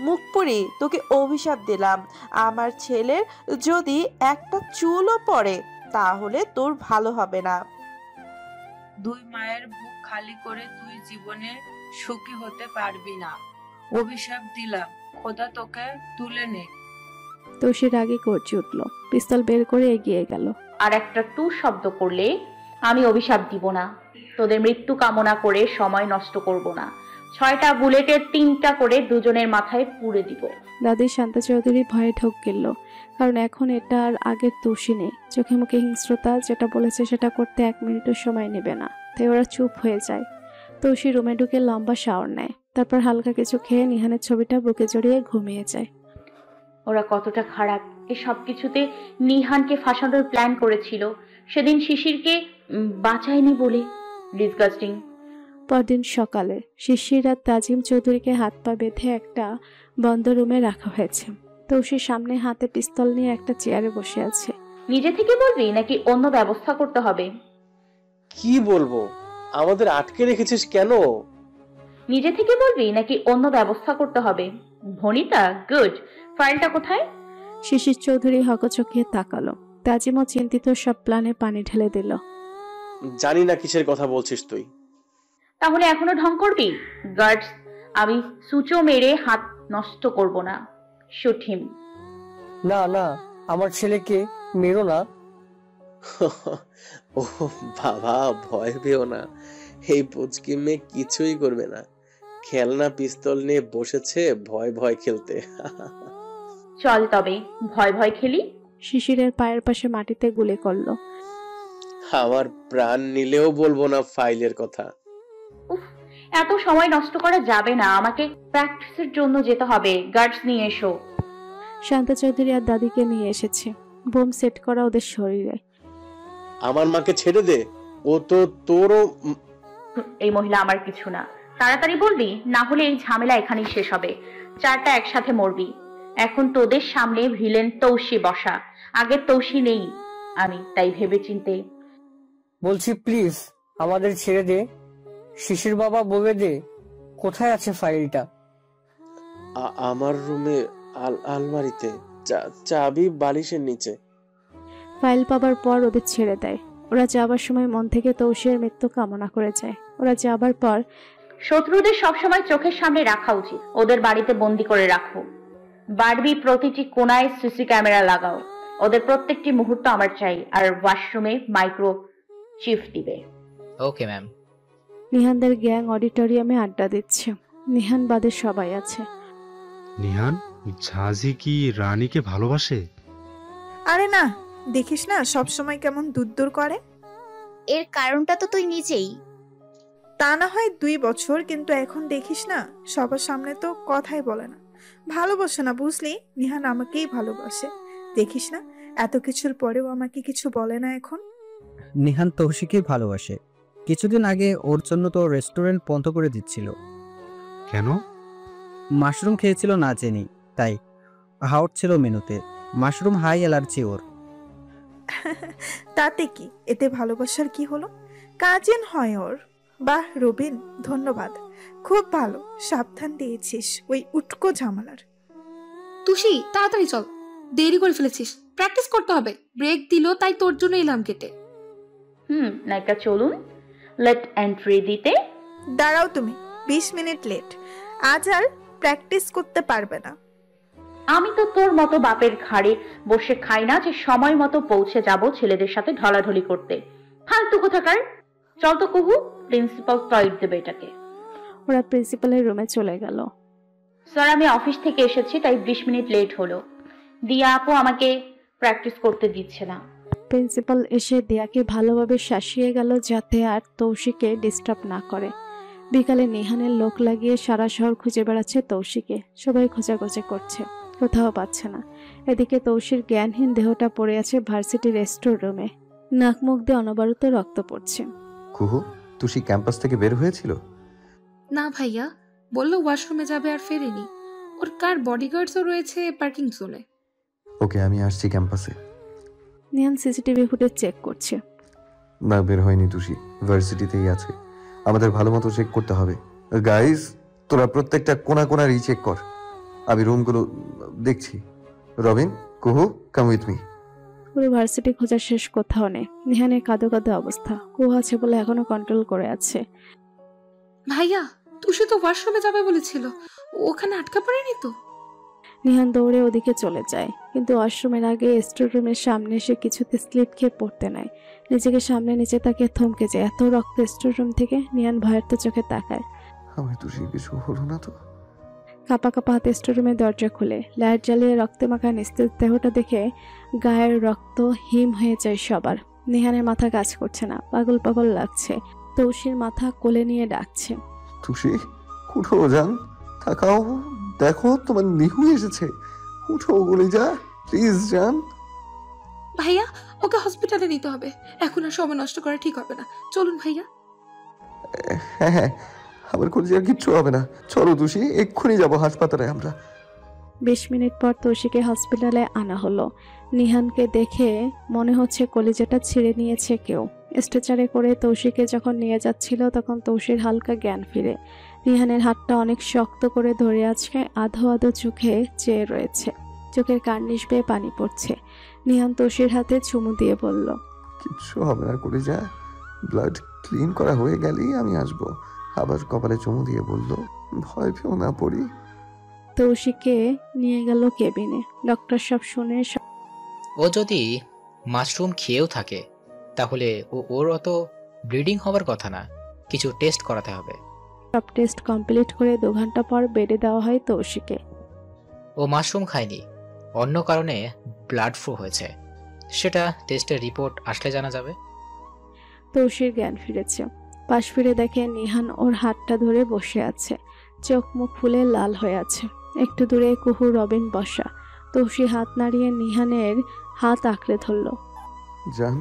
D: মুখপুরি, তোকে অভিশাপ দিলাম, আমার ছেলের যদি একটা চুলও পড়ে তাহলে তোর ভালো হবে না।
C: দুই মায়ের বুক খালি করে তুই জীবনে সুখী হতে পারবি না। অভিশাপ দিলাম, খোদা তোকে তুলে নে।
B: তৌসির আগে গর্জে উঠল, পিস্তল বের করে এগিয়ে গেল।
A: আর একটা টু শব্দ করলে আমি অভিশাপ দিব না। তোদের মৃত্যু কামনা করে সময় নষ্ট করব না। 6টা বুলেটের 3টা করে দুজনের মাথায় পুড়ে দিব।
B: দাদি শান্তা চৌধুরী ভয়ে ঢোক গেল, কারণ এখন এটা আর আগের তৌসি নেই। চোখে মুখে হিংস্রতা, যেটা বলেছে সেটা করতে 1 মিনিটও সময় নেবে না। তাই ওরা চুপ হয়ে যায়। তৌসি রুমে ঢুকে লম্বা শাওয়ার নেয়, তারপর হালকা কিছু খেয়ে নিহানের ছবিটা বুকে জড়িয়ে ঘুমিয়ে যায়।
A: ওরা কতটা খারাপ! এই সব কিছুতে নিহানকে ফাঁসানোর প্ল্যান করেছিল, সেদিন শিশিরকে বাঁচায়নি বলে। ডিসগাস্টিং।
B: পরদিন সকালে শিশির আর তাজিম চৌধুরীকে হাত পা বেঁধে একটা বন্ধ রুমে রাখা হয়েছে। তৌসির সামনে হাতে পিস্তল নিয়ে একটা চেয়ারে বসে আছে।
A: নিজে থেকে বলবি নাকি অন্য ব্যবস্থা করতে হবে?
F: কি বলবো? আমাদের আটকে রেখেছিস কেন?
A: নিজে থেকে বলবি নাকি অন্য ব্যবস্থা করতে হবে? ভনিতা, গুড। ফাইলটা কোথায়?
B: শিশির চৌধুরী হকচকিয়ে তাকালো। তাজিমও চিন্তিত, সব প্ল্যানে পানি ঢেলে দিল।
F: জানি না কিসের কথা বলছিস তুই।
A: তাহলে এখনো ঢং করবি? গার্ডস, আমি সুচো মেরে হাত নষ্ট করব না। Shoot him.
E: না না, আমার ছেলেকে মেরো না।
F: ও বাবা, ভয় পেও না। এই পুচকি মেয়ে কিছুই করবে না। খেলনা পিস্তল নিয়ে বসেছে ভয় ভয় খেলতে।
A: চল তবে ভয় ভয় খেলি।
B: শিশিরের পায়ের পাশে মাটিতে গুলি করলো।
F: আমার প্রাণ নিলেও বলবো না ফাইলের কথা।
A: উফ, এত সময় নষ্ট করা যাবে না। আমাকে প্র্যাকটিসের জন্য যেতে হবে। গার্ডস নিয়ে এসো।
B: শান্তা চৌধুরী আর দাদিকে নিয়ে এসেছে। বোম সেট করা ওদের শরীরে।
F: আমার মাকে ছেড়ে দে, ও তো তোরও।
A: এই মহিলা আমার কিছু না। তাড়াতাড়ি বলবি, না হলে এই ঝামেলা এখানেই শেষ হবে। 4টা একসাথে মরবি। এখন তোদের সামনে ভিলেন তৌসি বসা। আগে তৌসি নেই আমি, তাই ভেবে চিনতে
E: বলছি, প্লিজ আমাদের ছেড়ে দে। শিশির বাবা বলে দে, কোথায় আছে ফাইলটা?
F: আমার রুমে আলমারিতে, চাবি বালিশের নিচে।
B: ফাইল পাবার পর ওদের ছেড়ে দেয়। ওরা যাবার সময় মন থেকে তৌসির মৃত্যু কামনা করে যায়। ওরা যাবার পর
A: শত্রুদের সবসময় চোখের সামনে রাখা উচিত। ওদের বাড়িতে বন্দি করে রাখো। বারবি প্রতিটি কোনায় সিসি ক্যামেরা লাগাও। ওদের প্রত্যেকটি মুহূর্ত আমার চাই। আর ওয়াশরুমে মাইক্রো চিপ দিবে।
K: Okay ma'am.
B: নিহানদের গ্যাং অডিটোরিয়ামে আড্ডা দিচ্ছে। নিহান বাদে সবাই আছে।
P: নিহান, ঝাঁঝি কি রানীকে ভালোবাসে?
M: আরে না, দেখিস না সব সময় কেমন দূর করে।
N: এর কারণটা তো তুই নিজেই।
M: তা না হয় 2 বছর, কিন্তু এখন দেখিস না সবার সামনে তো কথাই বলে না। ভালোবাসে না, বুঝলি? নিহান আমাকেই ভালোবাসে। দেখিস না এত কিছুর পরেও আমাকে কিছু বলে না এখন।
Q: নিহান তৌশিককেই ভালোবাসে। কিছুদিন আগে ওর জন্য তো রেস্টুরেন্ট বন্ধ করে দিচ্ছিল।
P: কেন?
Q: মাশরুম খেয়েছিল না জেনি, তাই হাউট ছিল মেনুতে। মাশরুম হাই অ্যালার্জি ওর।
M: তাতে কি, এতে ভালোবাসার কি হলো? কাজিন হয় ওর। বাহ রবিন, ধন্যবাদ, খুব ভালো সাবধান দিয়েছিস ওই উটকো ঝামেলার।
L: তুষি, তাড়াতাড়ি চল, দেরি করে ফেলেছিস। প্র্যাকটিস করতে হবে। ব্রেক দিল, তাই তোর জন্য এলাম কেটে।
A: নায়িকা চলুন, লেট এন্ট্রি দিতে।
M: দাঁড়াও তুমি, 20 মিনিট লেট। আজ আর প্র্যাকটিস করতে পারবে না।
A: আমি তো তোর মতো বাপের ঘাড়ে বসে খাই না যে সময় মতো পৌঁছে যাব ছেলেদের সাথে ঢলাঢলি করতে। ফালতু কোথাকার। চল তো কুহু, প্রিন্সিপাল টয়েট দেবে এটাকে।
B: ওরা প্রিন্সিপালের রুমে চলে গেল।
A: স্যার, আমি অফিস থেকে এসেছি, তাই 20 মিনিট লেট হলো। দিয়া আপু আমাকে প্র্যাকটিস করতে দিচ্ছে না।
B: প্রিন্সিপাল এসে দিয়াকে ভালোভাবে শাসিয়ে গেল যাতে আর তৌশিকে ডিস্টার্ব না করে। বিকালে নিহানের লোক লাগিয়ে সারা শহর খুঁজে বেড়াচ্ছে তৌশিকে। সবাই খোঁজাখুঁজি করছে, কোথাও পাচ্ছে না। এদিকে তৌশির জ্ঞানহীন দেহটা পড়ে আছে ভার্সিটি রেস্টোর রুমে। নাক মুখ দিয়ে অনবরত রক্ত পড়ছে।
I: কুহু, তুষি ক্যাম্পাস থেকে বের হয়েছিল?
L: না ভাইয়া, বললো ওয়াশরুমে যাবে আর ফেরেনি। ওর কার বডিগার্ডসও রয়েছে পার্কিং জোনে।
I: ওকে, আমি আসছি ক্যাম্পাসে।
B: নিহান সিসিটিভি ফুটেজ চেক করছে।
I: না, বের হয়নি তুষি, ভার্সিটিতেই আছে। আমাদের ভালো মতো চেক করতে হবে। গাইজ, তোরা প্রত্যেকটা কোনা কোনা রিচেক কর, আমি রুমগুলো দেখছি। রবিন, কুহু, কাম উইথ মি।
B: পুরো ভার্সিটি খোঁজা শেষ, কোথাও নেই। নিহানের কাঁদো কাঁদো অবস্থা, কুহু আছে বলে এখনো কন্ট্রোল করে আছে।
L: ভাইয়া, তুষি তো ওয়াশরুমে যাবে বলেছিল, ওখানে আটকা পড়েনি তো?
B: নিহান দৌড়ে ওদিকে চলে যায়, কিন্তু ওয়াশরুমের আগে স্টোররুমের সামনে এসে কিছুতে স্লিপ খেয়ে পড়তে নেয়। নিজেকে সামনে নিচে তাকিয়ে থমকে যায়। এত রক্ত স্টোররুম থেকে। নিহান ভয়ের তো চোখে তাকায়।
I: আমার তুষি কিছু হলো না তো?
B: কাপা কাপা হাতে স্টোররুমের দরজা খুলে লাইট জ্বালিয়ে রক্তে মাখা নিস্তেজ দেহটা দেখে গায়ের রক্ত হিম হয়ে যায় সবার। নিহানের মাথা কাজ করছে না, পাগল পাগল লাগছে। তৌসির মাথা কোলে নিয়ে ডাকছে,
I: তুষি উঠো জান, তাকাও, দেখো তোমার নিহু এসেছে, উঠো বলে যা প্লিজ জান।
L: ভাইয়া, ওকে হসপিটালে নিতে হবে, এখন আর সময় নষ্ট করা ঠিক হবে না। চলুন ভাইয়া।
I: হ্যাঁ হ্যাঁ, আমার কলিজার কিচ্ছু হবে না, চলো তুষি, এক্ষুনি যাবো হাসপাতালে আমরা।
B: 20 মিনিট পর তৌসিকে হসপিটালে আনা হলো। নিহানকে দেখে মনে হচ্ছে কলিজাটা ছিঁড়ে নিয়েছে কেউ। স্ট্রেচারে করে তৌসিকে যখন নিয়ে যাচ্ছিল তখন তৌসির হালকা জ্ঞান ফিরে। নিহানের হাতটা অনেক শক্ত করে ধরে আছে, আধো আধো চোখে চেয়ে রয়েছে, চোখের কার্নিশ বেয়ে পানি পড়ছে। নিহান তৌসির হাতে চুমু দিয়ে বলল,
I: কিচ্ছু হবে না কলিজা, ব্লাড ক্লিন করা হয়ে গেলেই আমি আসবো। আবার কপালে চুমু দিয়ে বলল, ভয় পেও না পড়ি।
B: তৌসিকে নিয়ে গেল কেবিনে। ডক্টর সব শুনে,
K: ও যদি মাশরুম খেয়েও থাকে তাহলে ওর অত ব্লিডিং হবার কথা না, কিছু টেস্ট করাতে হবে।
B: সব টেস্ট কমপ্লিট করে 2 ঘন্টা পর বেডে দেওয়া হয় তৌসিকে।
K: ও মাশরুম খায়নি, অন্য কারণে ব্লাড ফ্লো হয়েছে, সেটা টেস্টের রিপোর্ট আসলে জানা যাবে।
B: তৌসির জ্ঞান ফিরেছে। পাশ ফিরে দেখে নিহান ওর হাতটা ধরে বসে আছে, চোখ মুখ ফুলে লাল হয়ে আছে। একটু দূরে কুহু, রবিন বসা। তৌসি হাত নাড়িয়ে নিহানের হাত আঁকড়ে ধরল।
I: জান,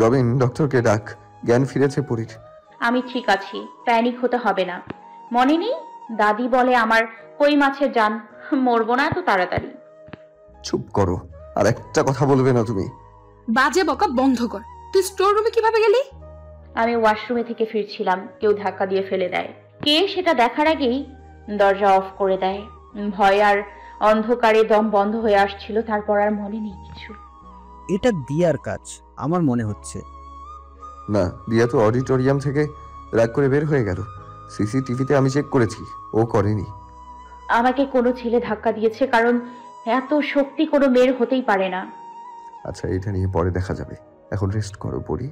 I: রবিন ডক্টরকে ডাক, জ্ঞান ফিরেছে পরীর।
A: আমি ঠিক আছি, প্যানিক হতে হবে না। মনে নেই দাদি বলে আমার কই মাছের জান, মরবো না এত তাড়াতাড়ি।
I: চুপ করো, আর একটা কথা বলবে না তুমি।
L: বাজে বকা বন্ধ কর। তুই স্টোর রুমে কিভাবে গেলি?
A: আমি ওয়াশরুমে থেকে ফিরছিলাম, কেউ ধাক্কা দিয়ে ফেলে দেয়। কে সেটা দেখার আগেই দরজা অফ করে দেয়। ভয় আর অন্ধকারে দম বন্ধ হয়ে আসছিল, তারপর আর মনে নেই কিছু।
Q: এটা দিয়ার কাজ আমার মনে হচ্ছে।
I: না, দিয়া তো অডিটোরিয়াম থেকে রাগ করে বের হয়ে গেল। সিসিটিভিতে আমি চেক করেছি, ও করেনি।
A: আমাকে কোনো ছেলে ধাক্কা দিয়েছে, কারণ এত শক্তি কোনো মেয়ের হতেই পারে না।
I: আচ্ছা, এটা নিয়ে পরে দেখা যাবে, এখন রেস্ট করো পড়ি।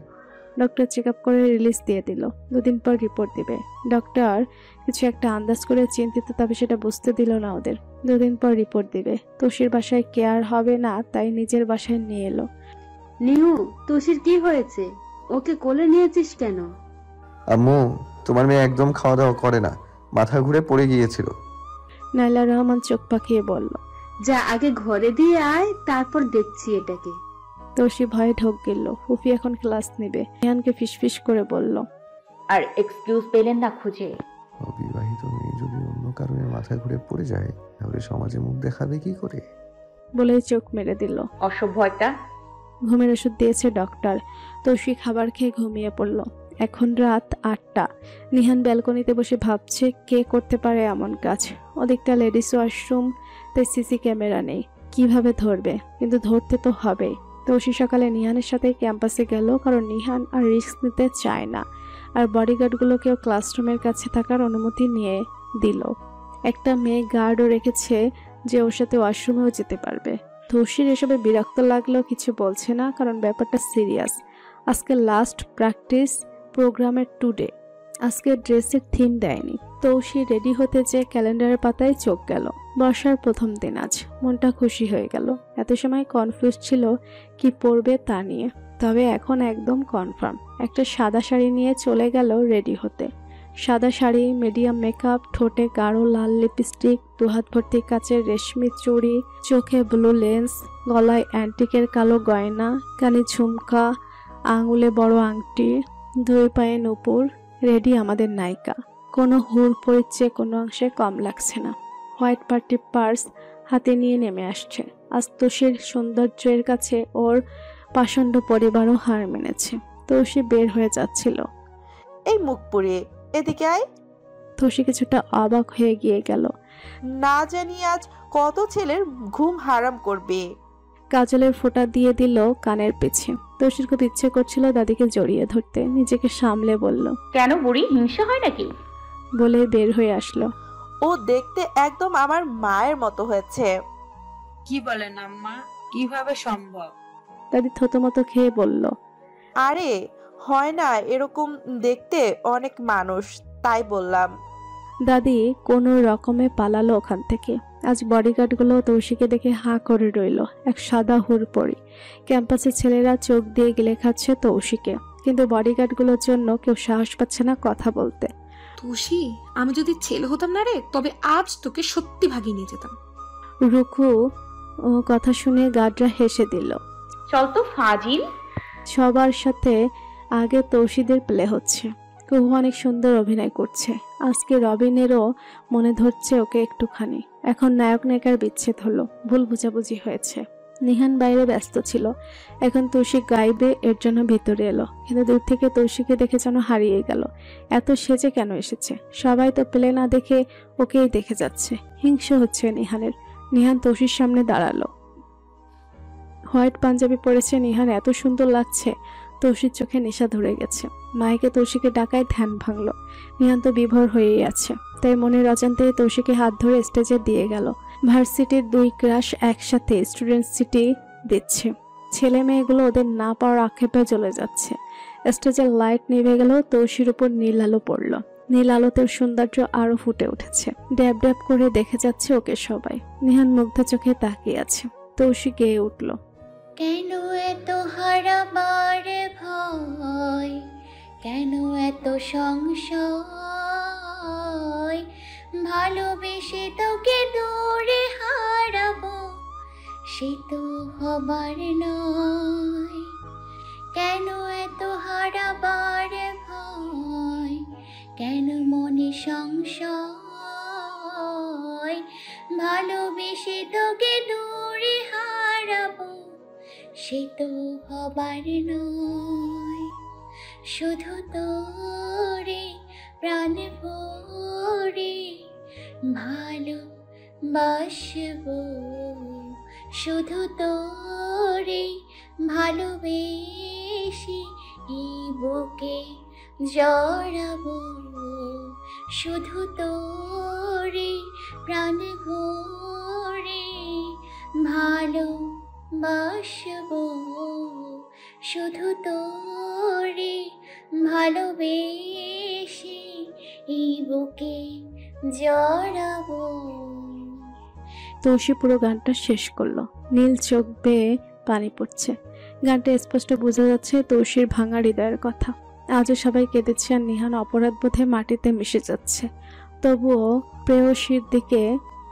B: ডক্টর চেক আপ করে রিলিজ দিয়ে দিল। 2 দিন পর রিপোর্ট দিবে। ডক্টর কিছু একটা আন্দাজ করে চিন্তিত, তবে সেটা বুঝতে দিল না ওদের। 2 দিন পর রিপোর্ট দিবে। তৌসির বাসায় কেয়ার হবে না, তাই নিজের বাসায় নিয়ে এলো।
H: নিহু, তৌসির কি হয়েছে? ওকে কোলে নিয়েছিস কেন?
I: আম্মু, তোমার মেয়ে একদম খাওয়া দাওয়া করে না, মাথা ঘুরে পড়ে গিয়েছিল।
B: নাইলা রহমান চোখ পাকিয়ে বলল,
H: যা আগে ঘরে দিয়ে আয়, তারপর দেখছি এটাকে।
B: তৌসি ভয়ে ঢোক গেল। ফুফি এখন ক্লাস নেবে। নিহানকে ফিসফিস করে বলল,
A: আর এক্সকিউজ পেলেন না খুঁজে?
I: অবিবাহিত মেয়ে যদি অন্য কারণে মাথা ঘুরে পড়ে যায় তাহলে সমাজে মুখ দেখাবে কি করে?
B: বলেই চোখ মেরে দিল।
A: অসভ্য একটা।
B: ঘুমের ওষুধ দিয়েছে ডক্টর। তৌসি খাবার খেয়ে ঘুমিয়ে পড়ল। এখন রাত 8টা। নিহান ব্যালকনিতে বসে ভাবছে কে করতে পারে এমন কাজ। ওদিকটা লেডিস ওয়াশরুম, তাই সিসি ক্যামেরা নেই, কিভাবে ধরবে? কিন্তু ধরতে তো হবেই। তৌসি সকালে নিহানের সাথে ক্যাম্পাসে গেল, কারণ নিহান আর রিস্ক নিতে চায় না, আর বডিগার্ডগুলোকেও ক্লাসরুমের কাছে থাকার অনুমতি নিয়ে দিল। একটা মেয়ে গার্ডও রেখেছে যে ওর সাথে ওয়াশরুমেও যেতে পারবে। তৌসির এসবে বিরক্ত লাগলেও কিছু বলছে না, কারণ ব্যাপারটা সিরিয়াস। আজকে লাস্ট প্র্যাকটিস প্রোগ্রামের টুডে। আজকে ড্রেসের থিম দেয়নি। তৌসি রেডি হতে যেয়ে ক্যালেন্ডারের পাতায় চোখ গেল। বর্ষার প্রথম দিন আজ। মনটা খুশি হয়ে গেল। এত সময় কনফিউজ ছিল কি পরবে তা নিয়ে, তবে এখন একদম কনফার্ম। একটা সাদা শাড়ি নিয়ে চলে গেল রেডি হতে। সাদা শাড়ি, মিডিয়াম মেকআপ, ঠোঁটে গাঢ় লাল লিপস্টিক, 2 হাত ভর্তি কাচের রেশমি চুড়ি, চোখে ব্লু লেন্স, গলায় অ্যান্টিকের কালো গয়না, কানে ঝুমকা, আঙুলে বড় আংটি, 2 পায়ে নূপুর, রেডি আমাদের নায়িকা। কোনো হুড় পরিচ্ছে কোনো অংশে কম লাগছে না। হোয়াইট পার্টি পার্স হাতে নিয়ে নেমে আসছে। আজ তোষির সৌন্দর্যের কাছে ওর পাষণ্ড পরিবারও হার মেনেছে। তোষি বের হয়ে যাচ্ছিল।
D: এই মুখ পুড়ে এদিকে আয়।
B: তোষি কিছুটা অবাক হয়ে গিয়ে গেল।
D: না জানি আজ কত ছেলের ঘুম হারাম করবে।
B: কাজলের ফোঁটা দিয়ে দিল কানের পিছে। তোষির খুব ইচ্ছে করছিল দাদিকে জড়িয়ে ধরতে, নিজেকে সামলে বলল,
A: কেন বুড়ি, হিংসা হয় নাকি?
B: বলে বের হয়ে আসলো।
D: ও দেখতে একদম আমার মায়ের মতো হয়েছে।
C: কি বলেন আম্মা, কিভাবে সম্ভব?
B: দাদি থতমত খেয়ে বলল,
D: আরে হয় না এরকম দেখতে অনেক মানুষ, তাই বললাম।
B: দাদি কোনো রকমে পালালো ওখান থেকে। আজ বডিগার্ডগুলো তোষিকে দেখে হাঁ করে রইল। এক সাদা হুড়পড়ি। ক্যাম্পাসের ছেলেরা চোখ দিয়ে গিলে খাচ্ছে তৌশিকে, কিন্তু বডিগার্ডগুলোর জন্য কেউ সাহস পাচ্ছে না কথা বলতে।
L: তোষি, আমি যদি ছেলে হতাম না রে, তবে আজ তোকে সত্যি ভাগিয়ে নিয়ে যেতাম।
B: রুকু কথা শুনে গার্ডরা হেসে দিল।
A: চল তো ফাজিল।
B: সবার সাথে আগে তৌশিদের প্লে হচ্ছে। কুহু অনেক সুন্দর অভিনয় করছে। আজকে রবিনেরও মনে ধরছে ওকে একটুখানি। এখন নায়ক নায়িকার বিচ্ছেদ হলো, ভুল বুঝাবুঝি হয়েছে। নিহান বাইরে ব্যস্ত ছিল। এখন তৌশিক গাইবে এর জন্য ভিতরে এলো, কিন্তু দূর থেকে তৌশিকে দেখে যেন হারিয়ে গেল। এত সেজে কেন এসেছে? সবাই তো প্লে না দেখে ওকেই দেখে যাচ্ছে। হিংসা হচ্ছে নিহানের। নিহান তৌশির সামনে দাঁড়ালো। হোয়াইট পাঞ্জাবি পরেছে নিহান, এত সুন্দর লাগছে। তৌশির চোখে নেশা ধরে গেছে। মাইকে তৌশিকে ডাকায় ধ্যান ভাঙলো। নিহান তো বিভোর হয়েই আছে, তাই মনের অজান্তে তৌশিকে হাত ধরে স্টেজে দিয়ে গেল। ভার্সিটির 2 ক্রাশ একসাথে স্টুডেন্ট সিটি দিচ্ছে। ছেলে মেয়েগুলো ওদের না পাওয়ার আক্ষেপে চলে যাচ্ছে। স্টেজের লাইট নিভে গেল, তৌশির উপর নীল আলো পড়লো। নীল আলোতে সৌন্দর্য আরো ফুটে উঠেছে। ড্যাব ড্যাব করে দেখে যাচ্ছে ওকে সবাই। নিহান মুগ্ধ চোখে তাকিয়ে আছে। তৌশি গেয়ে উঠল,
R: কেন এত হারাবার ভয়, কেন এত সংশয়, ভালোবেসে তোকে দূরে হারাবো, সে তো হবার নয়। কেন এত হারাবার ভয়, কেন মনে সংশয়, ভালোবেসে তোকে দূরে হারাবো, সে তো হবার নয়। শুধু তোরে প্রাণ ভরে ভালোবাসবো, শুধু তোরে ভালোবেসে এই বুকে জড়াবো, শুধু তোরে প্রাণ ভরে ভালোবাসবো, শুধু তোরে ভালোবেসে এই বুকে জড়াবো।
B: তৌশি পুরো গানটা শেষ করলো। নীল চোখ বেয়ে পানি পড়ছে। গানটা স্পষ্ট বোঝা যাচ্ছে তৌশির ভাঙা হৃদয়ের কথা। আজও সবাই কেঁদেছে আর নিহান অপরাধ বোধে মাটিতে মিশে যাচ্ছে। তবুও প্রেয়সীর দিকে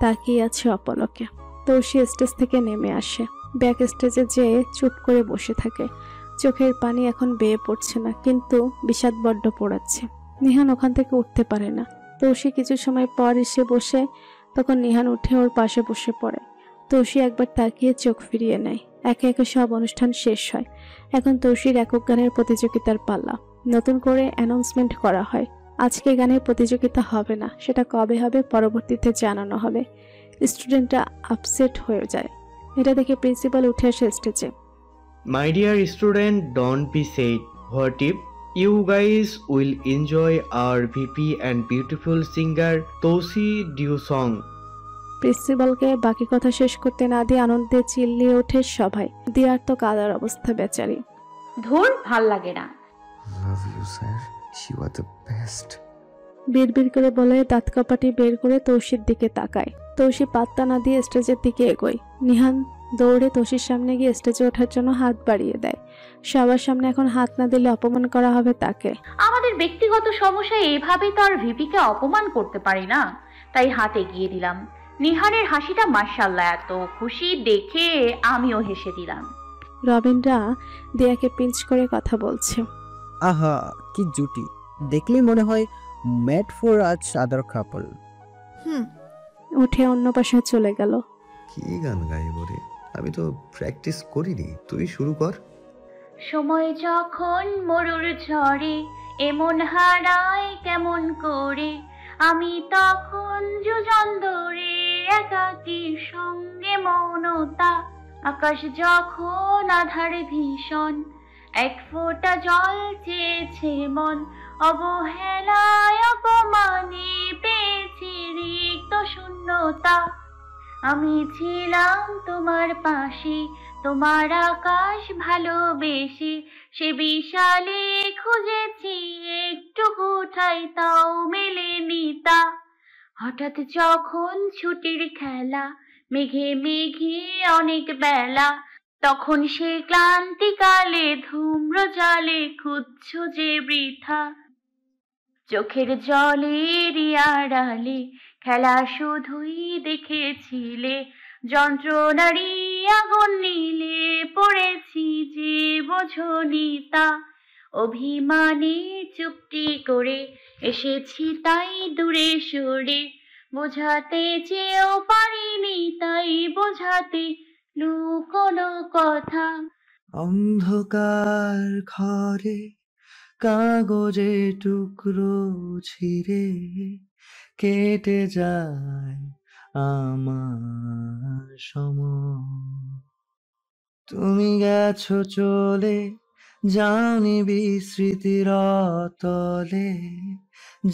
B: তাকিয়ে আছে অপলকে। তৌশি স্টেজ থেকে নেমে আসে। ব্যাক স্টেজে যেয়ে চুপ করে বসে থাকে। চোখের পানি এখন বেয়ে পড়ছে না, কিন্তু বিষাদ বড্ড পড়াচ্ছে। নিহান ওখান থেকে উঠতে পারে না। তৌশি কিছু সময় পর এসে বসে, তখন নিহান উঠে ওর পাশে বসে পড়ে। তৌশি একবার তাকিয়ে চোখ ফিরিয়ে নেয়। একে একে সব অনুষ্ঠান শেষ হয়। এখন তৌশির একক গানের প্রতিযোগিতার পালা। নতুন করে অ্যানাউন্সমেন্ট করা হয়। আজকে গানের প্রতিযোগিতা হবে না, সেটা কবে হবে পরবর্তীতে জানানো হবে। স্টুডেন্টরা আপসেট হয়ে যায়। এটা দেখে প্রিন্সিপাল উঠে আসে স্টেজে।
S: My dear student, don't be sad. What if you guys will enjoy our VP and beautiful singer Toshi Dio song?
B: প্রিন্সিপালকে বাকি কথা শেষ করতে না দিয়ে আনন্দে চিল্লিয়ে ওঠে সবাই। দিয়ার তো কাদার অবস্থা বেচারি।
A: ধুর, ভাল লাগে না।
I: Love you, sir. You are the best.
B: বিড়বিড় করে বলে দাঁত কাপাটি বের করে তৌশির দিকে তাকায়। তৌশি পাত্তা না দিয়ে স্টেজের দিকে এগোয়। নিহান দৌড়ে তৌশির সামনে গিয়ে স্টেজে ওঠার জন্য হাত বাড়িয়ে দেয়। সবার সামনে এখন হাত না দিলে অপমান করা হবে তাকে।
A: আমাদের ব্যক্তিগত সমস্যায় এভাবে তো আর ভিপিকে অপমান করতে পারি না, তাই হাত এগিয়ে দিলাম। নিহানের হাসিটা মাশাআল্লাহ এত খুশি দেখে আমিও হেসে দিলাম।
B: রবিনরা দিয়াকে পিঞ্চ করে কথা বলছে।
Q: আহা কি জুটি, দেখলেই মনে হয় মেড ফর আজ আদার কাপল।
B: উঠে অন্য পাশে চলে গেল।
I: কি গান গাইব রে, আমি তো প্র্যাকটিস করিনি, তুই শুরু কর।
A: সময় যখন মরুর ঝড়ে এমন হারায় কেমন করে, আমি তখন যোজন ধরে একাকীর সঙ্গে মৌনতা। আকাশ যখন আধারে ভীষণ এক ফোঁটা জল চেয়েছে মন, অবহেলায় অপমানে পেয়েছি রিক্ত শূন্যতা। আমি ছিলাম তোমার পাশে, তোমার আকাশ ভালোবেসে, সে বিশালে খুঁজেছি একটু কোথায় তাও মেলেনি তা। হঠাৎ যখন ছুটির খেলা, মেঘে মেঘে অনেক বেলা, তখন সে ক্লান্তিকালে ধূম্র জালে খুঁজছ যে বৃথা। চোখের জলের আড়ালে খেলা শুধুই দেখেছিলে, যন্ত্রণারই আগুন নীলে পড়েছি যে বোঝনি তা। অভিমানে চুপটি করে এসেছি তাই দূরে সরে, বোঝাতে চেয়েও পারিনি তাই বোঝাতে লুকোনো কথা।
S: অন্ধকার ঘরে কাগজে টুকরো ছিঁড়ে কেটে যায় আমার সময়। তুমি গেছো চলে, যাওনি বিস্মৃতির তলে,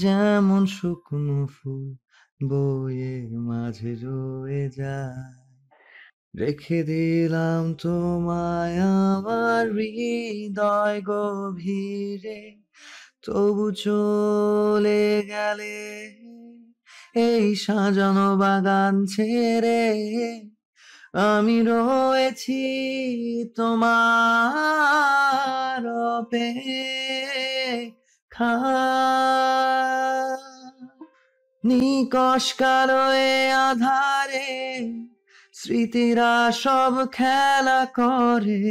S: যেমন শুকনো ফুল বয়ে মাঝে রয়ে যায়। রেখে দিলাম তোমায় আমার হৃদয় গভীরে, তবু চলে গেলে এই সাজানো বাগান ছেড়ে। আমি রয়েছি তোমার অপেক্ষায়। নিকশ কালোয় আধারে স্মৃতিরা সব খেলা করে,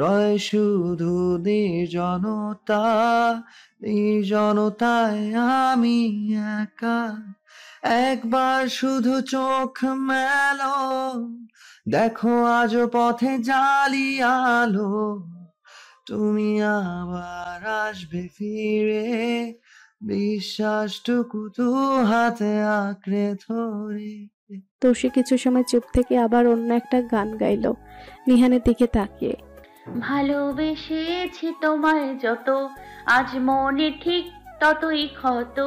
S: রয় শুধু নির্জনতা। নির্জনতায় আমি একা, একবার শুধু চোখ মেলো, দেখো আজ পথে জালি আলো। তুমি আবার আসবে ফিরে, বিশ্বাসটুকু দু হাতে আঁকড়ে ধরে।
B: তোষি কিছু সময় চুপ থেকে আবার অন্য একটা গান গাইলো, নিহানের দিকে তাকিয়ে।
A: ভালোবেসেছি তোমায় যত, আজ মনে ঠিক ততই ক্ষত।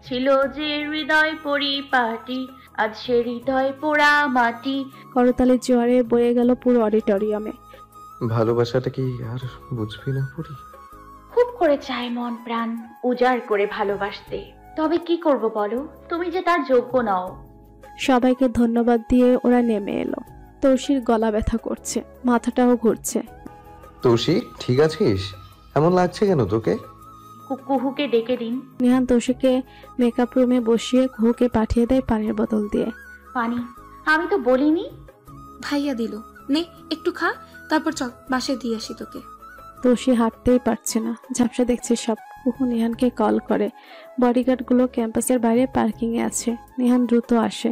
A: ছিল যে হৃদয় পরিপাটি, আজ সে হৃদয় পোড়া মাটি।
B: করতালির জোয়ারে বয়ে গেল পুরো অডিটোরিয়ামে।
I: ভালোবাসাটা কি আর বুঝবি না পড়ি?
A: খুব করে চাই মন প্রাণ উজাড় করে ভালোবাসতে, তবে কি করব বলো, তুমি যে তার যোগ্য নও।
B: সবাইকে ধন্যবাদ দিয়ে ওরা নেমে এলো। তোষির গলা ব্যথা করছে, মাথাটাও ঘুরছে।
I: তোষি ঠিক আছিস? এমন লাগছে কেন তোকে?
A: কুহুকে ডেকে দিন।
B: নিহান তোষিকে মেকআপ রুমে বসিয়ে কুহুকে পাঠিয়ে দেয় পানির বোতল দিয়ে।
A: পানি? আমি তো বলিনি।
L: ভাইয়া দিল, নে একটু খা, তারপর চল বাসায় দিয়ে আসি তোকে।
B: তোষি হাঁটতেই পারছে না, ঝাপসা দেখছে সব। কুহু নিহানকে কল করে। বডিগার্ডগুলো ক্যাম্পাসের বাইরে পার্কিংয়ে আছে। নিহান দ্রুত আসে।